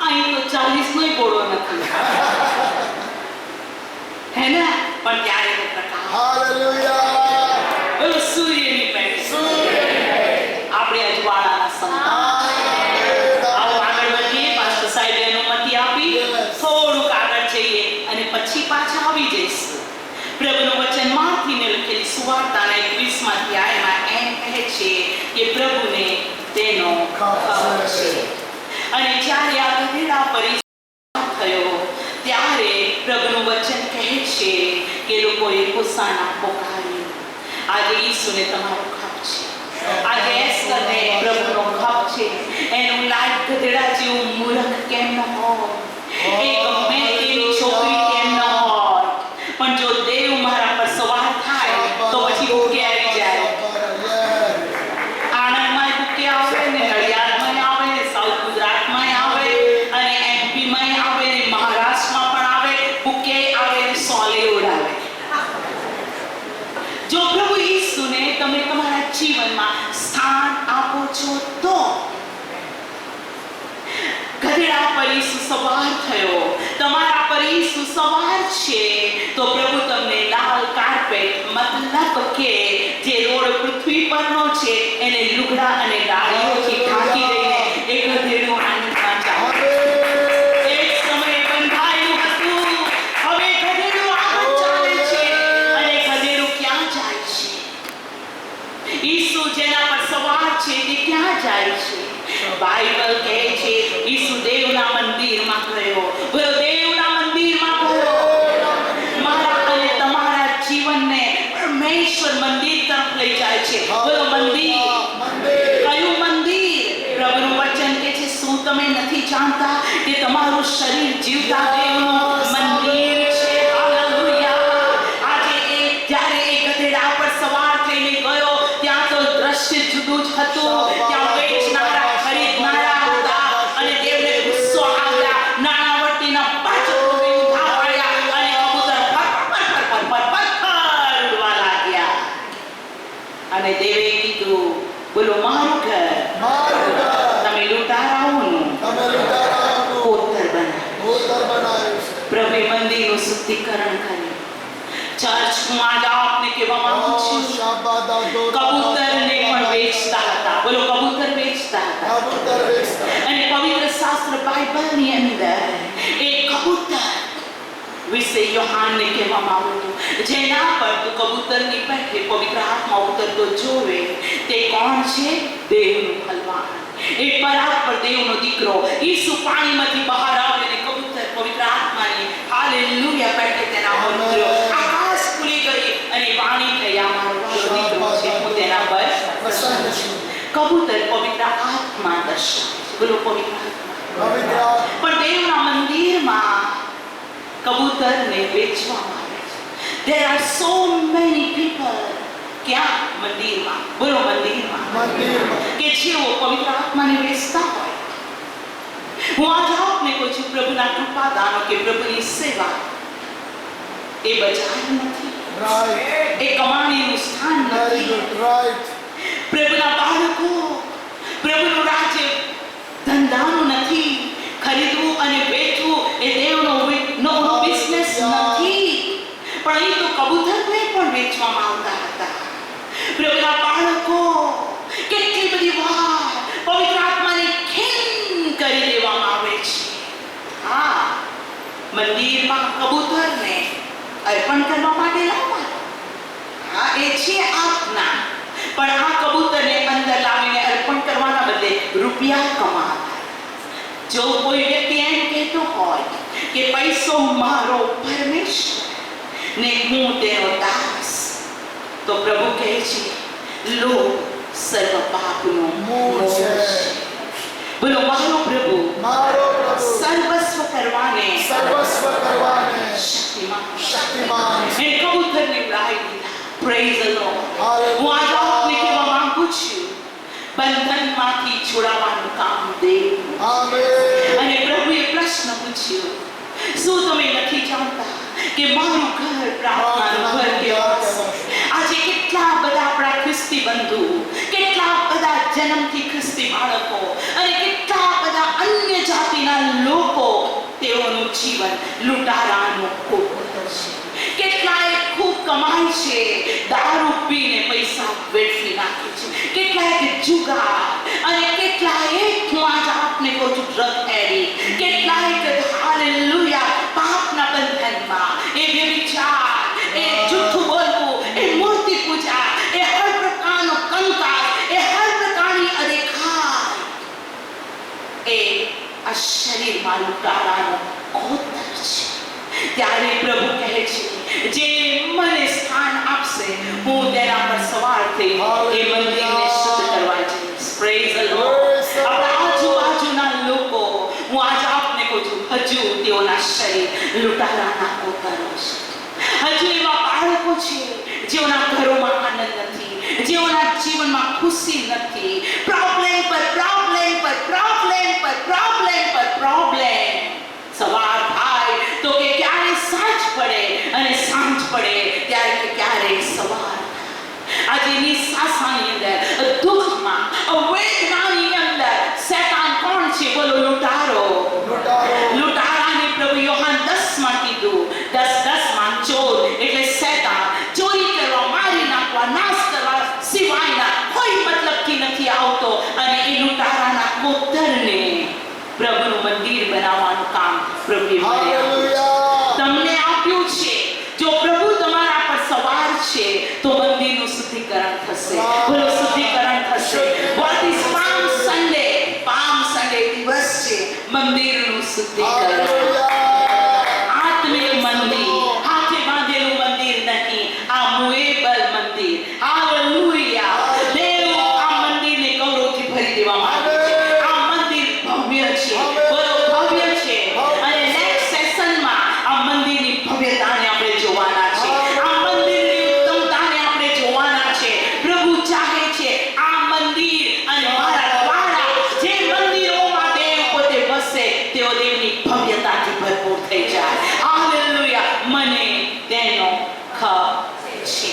S1: અહીં તો 40 નોય ગોળો નથી, હે ને? પણ ત્યારે તો પ્રકાશ.
S2: હાલેલુયા.
S1: બોલો સૂર્યની પેઠે. આપણે અજવાળાના સંતાન. આવો આગળ વધીએ. પાસ્ટર સાહેબે અનુમતિ આપી.
S2: Yes.
S1: થોડુંક આગળ જઈએ અને પછી પાછા આવી જઈશું. પ્રભુનું વચન માર્કની લખેલી સુવાર્તાના 21મા અધ્યાયમાં એમ કહે છે કે પ્રભુને તેનો ખબર છે. અને જ્યારે આ ગધેડા પરિસ્થિતિ થયો ત્યારે પ્રભુનું વચન કહે છે કે લોકોએ હોસાના પોકાર્યું. આજે ઈસુને તમારો ખપ છે. આજે એસ્તરને પ્રભુનો ખપ છે. એનું લાઈફ ગધેડા જેવું મૂર્ખ કેમ ન હોય, એ ગમે તેવી છોકરી કેમ ન હોય, પણ જો દેવ મારા પર સવાર થાય તો પછી ભૂકે આવી જાય. આણંદમાં ભૂકે આવે ને, નડિયાદમાં આવે ને, સાઉથ ગુજરાતમાં આવે અને એમપીમાં આવે ને, મહારાષ્ટ્રમાં પણ આવે. ભૂકે આવે ને, સોલે ઉડાવે. જો પ્રભુ ઈસુને તમે તમારા જીવનમાં સ્થાન આપો છો તો ગધેડા પર ઈસુ સવાર થયો, તમારા પર ઈસુ સવાર છે, તો પ્રભુ તમને લાલ કાર્પેટ, મતલબ કે જે રોડ પૃથ્વી પરનો છે એને લુગડા અને ડાળીઓથી ઢાંકી દઈને એ ગધેડું આનંદમાં ચાલે. એક સમયે બંધાયેલું હતું, હવે ગધેડું આગળ ચાલે છે. અને ગધેડું ક્યાં જાય છે? ઈસુ જેના પર સવાર છે તે ક્યાં જાય છે? બાઇબલ કહે છે ઈસુ દેવના મંદિરમાં ગયો. બોલો દેવના મંદિરમાં ગયો. મારા અને તમારા જીવનને પરમેશ્વર મંદિર તરફ લઈ જાય છે. બોલો મંદિર. કયું મંદિર? પ્રભુનું વચન કહે છે, શું તમે નથી જાણતા કે તમારું શરીર જીવતા દેવનું મંદિર છે? હાલેલુયા. આજે એ જ્યારે એ ગધેડા પર સવાર થઈને ગયો ત્યાં તો દ્રશ્ય જુદું જ હતું. ત્યાં વેચનારા ખરીદનારા હતા અને દેવને ગુસ્સો આવ્યા. નાણાવટીના બાજુ ઊભા પડ્યા અને કબૂતર પર ઉડવા લાગ્યા. અને દેવે કીધું, બોલો મારું ઘર તમે લૂંટારાઓનું કોતર બનાવ્યું. પ્રભુ મંદિરનું શુદ્ધિકરણ કર્યું. ચર્ચમાં આજે આપને કહેવા માંગુ છું, કબૂતરને પણ વેચતા હતા. બોલો કબૂતર વેચતા હતા. અને પવિત્ર શાસ્ત્ર બાઇબલની અંદર એક કબૂતર વિશે યોહાનને કહેવામાં આવ્યું હતું, જેના પર તું કબૂતરની પેઠે પવિત્ર આત્મા ઉતરતો જોવે તે કોણ છે? દેવનું બલવાન, એ પરાત્પર દેવનો દીકરો. ઈસુ પાણીમાંથી બહાર આવે અને કબૂતર પવિત્ર આત્માની હાલેલુયા પેઠે તેના પર ઉતર્યો. આકાશ ખુલી ગઈ અને વાણી થઈ, આ મારો દીકરો છે, હું તેના પર પ્રસન્ન છું. કબૂતર પવિત્ર આત્મા દર્શાવે છે. બોલો પવિત્ર આત્મા. પણ દેવના મંદિરમાં કબૂતરને વેચવામાં આવે છે. There are so many people. ક્યાં? મંદિરમાં. બોલો મંદિરમાં. કે જેઓ પવિત્ર આત્માને વેચતા હોય. હું આજે આપને કહું છું, પ્રભુના કૃપાદાનો કે પ્રભુની સેવા એ બજાર નથી, એ કમાણીનું સ્થાન નથી. પ્રભુના બાળકો પ્રભુનું રાજ્ય ધંધાનું નથી. ખરીદવું અને વેચવું એ દેવનો બિઝનેસ નથી. પણ અહીં તો કબૂતરને પણ વેચવા વેચવામાં આવતા હતા. પ્રભુના બાળકો કેટલી બધી વાર પવિત્ર આત્માની ખીણ કરી દેવામાં આવે છે. હા, મંદિરમાં કબૂતરને અર્પણ કરવા માટે લાવવા, હા એ છે આપના, પણ આ કબૂતરને અંદર લાવીને અર્પણ કરવાના બદલે રૂપિયા કમાતા. જો કોઈ વ્યક્તિ એમ કહેતો હોય કે પૈસો મારો પરમેશ્વર ને હું તેનો દાસ, તો પ્રભુ કહે છે લોભ સર્વ પાપનો મૂળ છે. બોલો મારો પ્રભુ સર્વસ્વ કરવાને શક્તિમાન એ કબૂતરને ઉડાવી દીધા. Praise the lord. હું આજે આપને કહેવા માંગુ છું, બંધનમાંથી છોડાવવાનું કામ દેવનું. અને પ્રભુએ પ્રશ્ન પૂછ્યો, શું તમે નથી જાણતા કે મારું ઘર પ્રાર્થનાનું ઘર કહેવાશે? આજે કેટલા બધા આપણા ખ્રિસ્તી બંધુ, કેટલા બધા જન્મથી ખ્રિસ્તી બાળકો અને કેટલા બધા અન્ય જાતિના લોકો, તેઓનું જીવન લૂંટારાનું ખૂબ છે. કેટલાય ખૂબ કમાય છે, દારૂ પીને પૈસા વેડફી નાખે છે. કેટલાય જુગાર અને કેટલાય હું આજે આપને કહું છું ડ્રગ એડિક્ટ, કેટલાય હાલેલુયા પાપના બંધનમાં, એ વ્યભિચાર, એ જૂઠું બોલવું, એ મૂર્તિ પૂજા, એ હર પ્રકારનો કંકાસ, એ હર પ્રકારની અદેખાર, એ આ શરીરમાં લૂંટારાનો કોતર છે. ત્યારે પ્રભુ કહે છે, જે મને સ્થાન આપશે હું તેના પર સવાર થઈ એ મંદિરને શુદ્ધ કરવા જઈશ. Praise the lord. આપણા આજુબાજુના લોકો, હું આજે આપને કહું છું, હજુ તેઓના શરીર લૂંટારાના કોતરો છે. હજુ એવા બાળકો છે જેઓના ઘરોમાં આનંદ નથી, જેઓના જીવનમાં ખુશી નથી. પ્રોબ્લેમ પર પ્રોબ્લેમ પર પ્રોબ્લેમ પર પ્રોબ્લેમ પર પ્રોબ્લેમ. સવાર થાય તો કે ક્યારે સાંજ પડે, અને સાંજ પડે ત્યારે કે ક્યારે સવાર. આજે નિસાસાની અંદર, દુઃખમાં, વેદનાની અંદર શૈતાન કોણ છે? બોલો, લૂંટારો. લૂંટારાને પ્રભુ યોહાન 10 માં કીધું, 10:10 માં ચોર એટલે શૈતાન. ચોરી કરવા, મારી નાખવા, નાશ કરવા સિવાયના કોઈ મતલબથી નથી આવતો. અને એ લૂંટારાના કોતરને પ્રભુનું મંદિર બનાવવાનું કામ પ્રભુએ તમને આપ્યું છે. જો પ્રભુ તમારા પર સવાર છે તો મંદિરનું શુદ્ધિકરણ થશે. બોલો, શુદ્ધિકરણ થશે. What is Palm Sunday? Palm Sunday દિવસ છે મંદિરનું શુદ્ધિકરણ. આત્મિક મંદિર, હાથે બાંધેલું મંદિર નહીં, આ મુએબલ મંદિર. હાલેલુયા. દેવ આ મંદિરને ગૌરવથી ભરી દેવા માંગે છે. આ મંદિર ભવ્ય છે. બોલો, ભવ્ય છે. અને નેક્સ્ટ સેશનમાં આ મંદિરની ભવ્યતાને આપણે જોવાના છે. આ મંદિરની ઉત્તમતાને આપણે જોવાના છે. પ્રભુ ચાહે છે આ મંદિર અને મારા દ્વારા જે મંદિરોમાં દેવ પોતે વસે તેઓ દેવની ભવ્યતાથી ભરપૂર થઈ જાય. હાલેલુયા. મને તેનો ખબર છે.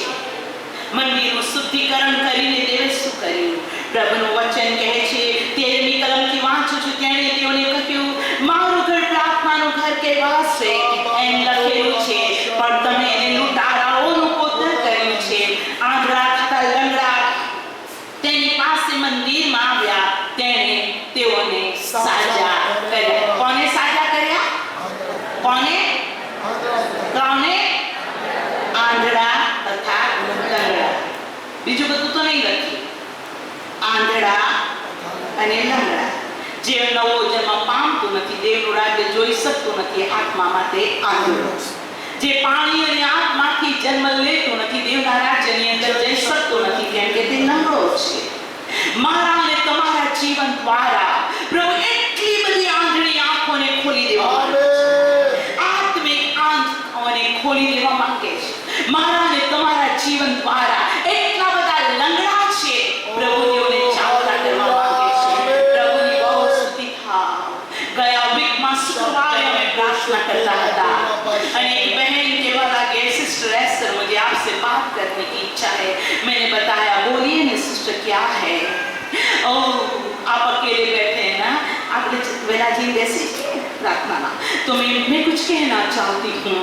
S1: મંદિરનું શુદ્ધિકરણ કરીને દેવે શું કર્યું? પ્રભુનું વચન કહે છે, 13મી કલમથી વાંચું છું, તેણે તેઓને કહ્યું, મારું ઘર પ્રાર્થનાનું ઘર કહેવાશે એમ લખેલું છે, પણ તમે એને લૂંટારાઓનું કોતર કર્યું છે. આંધળા તથા લંગડા તેની પાસે મંદિરમાં આવ્યા, તેણે તેઓને સાજા કર્યા. કોને સાજા કર્યા? કોને? કોને? આંધળા તથા લંગડા. બીજું બધું તો નહીં લખ્યું. આંધળા અને લંગડા, જે નવો જન્મ પામતું નથી, દેવનું રાજ્ય જોઈ શકતું નથી, આત્મામાં તે આંધળો. જે પાણી અને આત્માથી જન્મ લેતું નથી, દેવના રાજ્યની અંદર જઈ શકતું નથી, કેમ કે તે લંગડો છે. મારા અને તમારા જીવન દ્વારા પ્રભુ એટલી બધી આંધળી આંખોને ખોલી દેવા માંગે છે. આત્મિક આંખોને ખોલી દેવા માંગે છે. મારા અને તમારા જીવન દ્વારા એટલા બધા લંગડા છે, પ્રભુ તેઓને ચાવતા કરવા માંગે છે. પ્રભુની બહુ સ્તુતિ થાવ. ગયા વીકમાં શુક્રવારે અમે પ્રાર્થના करता था અને एक बहन कहने लगे सिस्टर एस्टर मुझे आपसे बात करने की इच्छा है. मैंने बताया बोलिए ना सिस्टर क्या है. ओह आप अकेले बैठे हैं ना, આપણે वेला जी बैसी प्रार्थना ना तो मैं कुछ कहना चाहती हूँ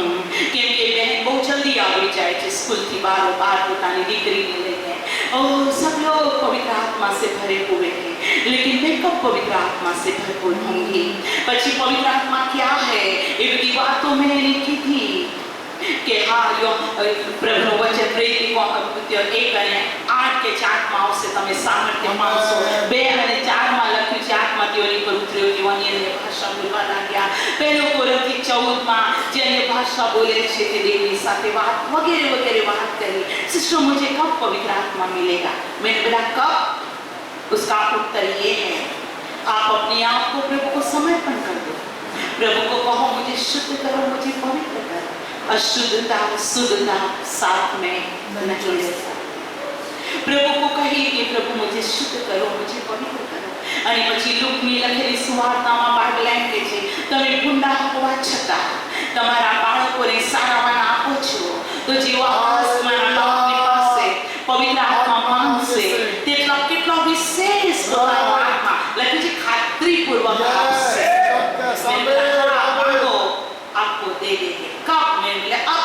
S1: कि बहन बहुत जल्दी आ गई जाए थे स्कूल थी बार पोतानी दीकरी ने लईने और सब लोग पवित्र आत्मा से भरे हुए हैं, लेकिन मैं कब पवित्र आत्मा से भरपूर होंगी? पची पवित्र आत्मा क्या है ये बड़ी बातों मैंने लिखी थी कि हाँ यो प्रभु वचन प्रेरित को 1 અને 8 કે 4 માં આવશે તમે સામર્થ્ય પામશો 2 અને 4 માં લખ્યું છે આત્મા તેઓની પર ઉતર્યો તેઓ અન્ય ભાષા બોલવા લાગ્યા 1 કોરિન્થી 14 માં જે अन्य भाषा बोले છે તે દેવની સાથે વાત વગેરે વગેરે વાત કરી। सिस्टर मुझे कब पवित्र आत्मा मिलेगा? मैंने बोला कब? उसका उत्तर ये है आप अपने आप को प्रभु को समर्पण कर दो, प्रभु को कहो मुझे शुद्ध करो, मुझे पवित्र करो। अशुद्धता शुद्धता साथ में नहीं रहता। प्रभु को कहिए कि प्रभु मुझे शुद्ध करो, मुझे पवित्र करो। અને પછી લૂકની લખેલી સુવાર્તામાં બાઇબલ એમ કહે છે તમે ભૂંડા હોવા છતાં તમારા બાળકોને સારા વાના આપો છો તો જેવો આકાશમાંના બાપની પાસે પવિત્ર આત્મા માંગશે તેટલા કેટલો વિશેષ પોતાનો આત્મા લખ્યું છે ખાતરીપૂર્વક આપશે। मांगो आपको दे देंगे। कब? मैंने बोले अब।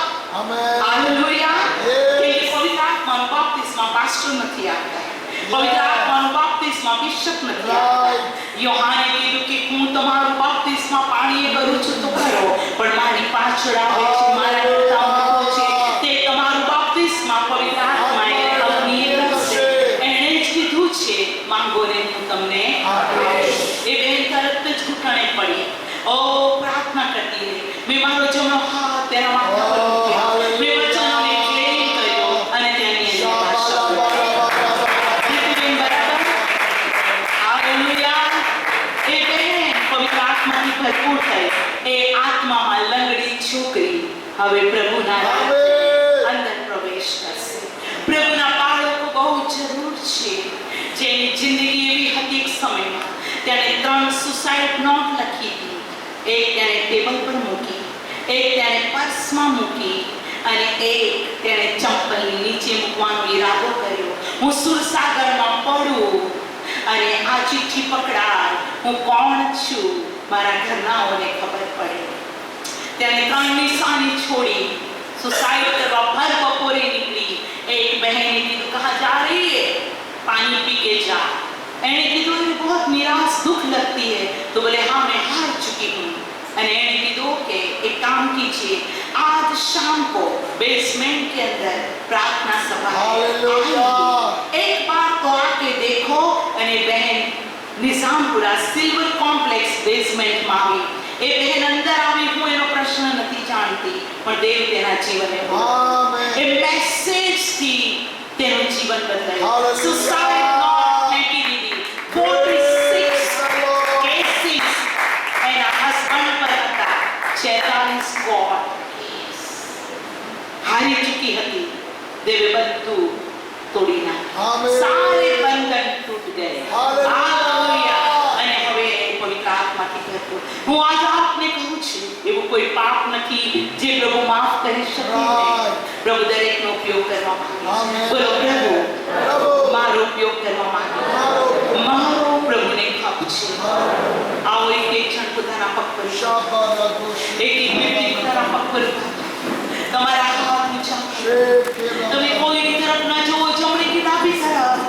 S1: हालेलुया। क्योंकि पवित्र आत्मा बपतिस्मा पास्टर नहीं आता है, पवित्र आत्मा बपतिस्मा बिशप नहीं आता है। यूहन्ने कीधुं कि हूँ तमारुं बपतिस्मा पाणीए करूं छुं तो करो, पण मारी पाछळ आवे छे मारा करता मोटो छे ते तमारुं बपतिस्मा पवित्र आत्माए अग्निए करशे। एणे ज कीधुं छे मांगो ने हूँ तमने आपीश। ए बेन तरत ज घूंटणे पड़ी ओ प्रार्थना करती रही। मैं मारो जमणो हाथ तेरा माथा पर मूक्यो, मैं वचनोने क्लेम कर्यो अने तेनी अन्य भाषा बोली। बराबर? हालेलुया। ए बहन पवित्र आत्माथी भरपूर થઈ એ આત્મામાં લંગડી છોકરી હવે પ્રભુના અંદર પ્રવેશ કરશે। પ્રભુના બાળકો બહુ જરૂર છે જેની જિંદગી એવી હતી એક સમયમાં તેણે 3 સુસાઇડ નોટ લખી હતી। एक तेने टेबल पर मूकी, एक तेने पर्स में मूकी અને એક તેણે ચંપલની નીચે મૂકવાનો ઈરાદો કર્યો। હું સુરસાગરમાં પડું અને આ ચિઠ્ઠી પકડાય, હું કોણ છું મારા ઘરનાઓને ખબર પડે। તેણે 3 નિશાની છોડી સુસાઇડ કરવા ભર બપોરે નીકળી। एक बहन ने कीधुं कहाँ जा रही है? पानी पी के जा। एने कीधुं बहुत निराश दुख लगती है तो बोले हाँ मैं हार चुकी हूँ। एने कीधुं कि एक काम कीजिए आज शाम को बेसमेंट के अंदर प्रार्थना सभा है, एक बार तो आके देखो। एने बहन निजामपुरा सिल्वर कॉम्प्लेक्स बेसमेंट में आई। ए बहन अंदर आई हूँ एनो प्रश्न नहीं जानती पण देव तेना जीवने ए मैसेज थी तेनु जीवन बदलाયું। सुसाइड नॉट फेंकी दीदी 46 केसेस એના હસબન્ડ પર હતા 46 કોર્ટ કેસ હારી ચૂકી હતી। દેવે બધું તોડી નાખ્યું, સારે બંધન તૂટ ગયે। હાલેલુયા। અને હવે પવિત્ર આત્માથી ભરપૂર હું આજ આપને કહું છું એવું કોઈ પાપ નથી જે પ્રભુ માફ કરી શકે નહીં। પ્રભુ દરેકનો ઉપયોગ કરવા માંગે છે। બોલો પ્રભુ મારો ઉપયોગ કરવા માંગે છે, મારો પ્રભુને ખપ છે। आओ एक जन પોતાના પગ પર એક વ્યક્તિ પોતાના પગ પર તમારા હાથ ઊંચા તમે કોઈની તરફ ના જોવો, જમણી કે ડાબી તરફ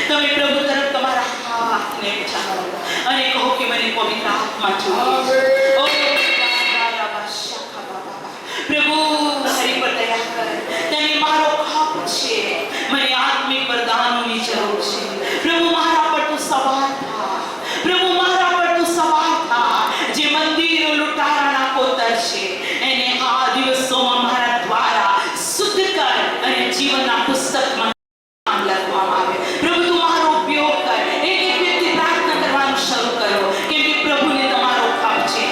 S1: તમે પ્રભુ તરફ તમારા હાથને ઊંચા કરો અને કહો કે મને પવિત્ર આત્મા જોઈએ। ઓ પ્રભુ મારી પર દયા કર, તને મારો ખપ છે, મને આત્મિક વરદાનોની જરૂર છે। પ્રભુ મારા પર તું સવાર થા, પ્રભુ મારા પર તું સવાર થા। જે મંદિરો લૂંટારાના કોતર છે એને આ દિવસોમાં મારા દ્વારા શુદ્ધ કર અને જીવનના પુસ્તકમાં નામ લખવામાં આવે। પ્રભુ તું મારો ઉપયોગ કર। એક એક વ્યક્તિ પ્રાર્થના કરવાનું શરૂ કરો કેમ કે પ્રભુને તમારો ખપ છે।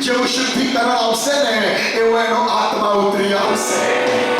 S2: જેવું શુદ્ધિકરણ આવશે ને એવો એનો આત્મા ઉતરી આવશે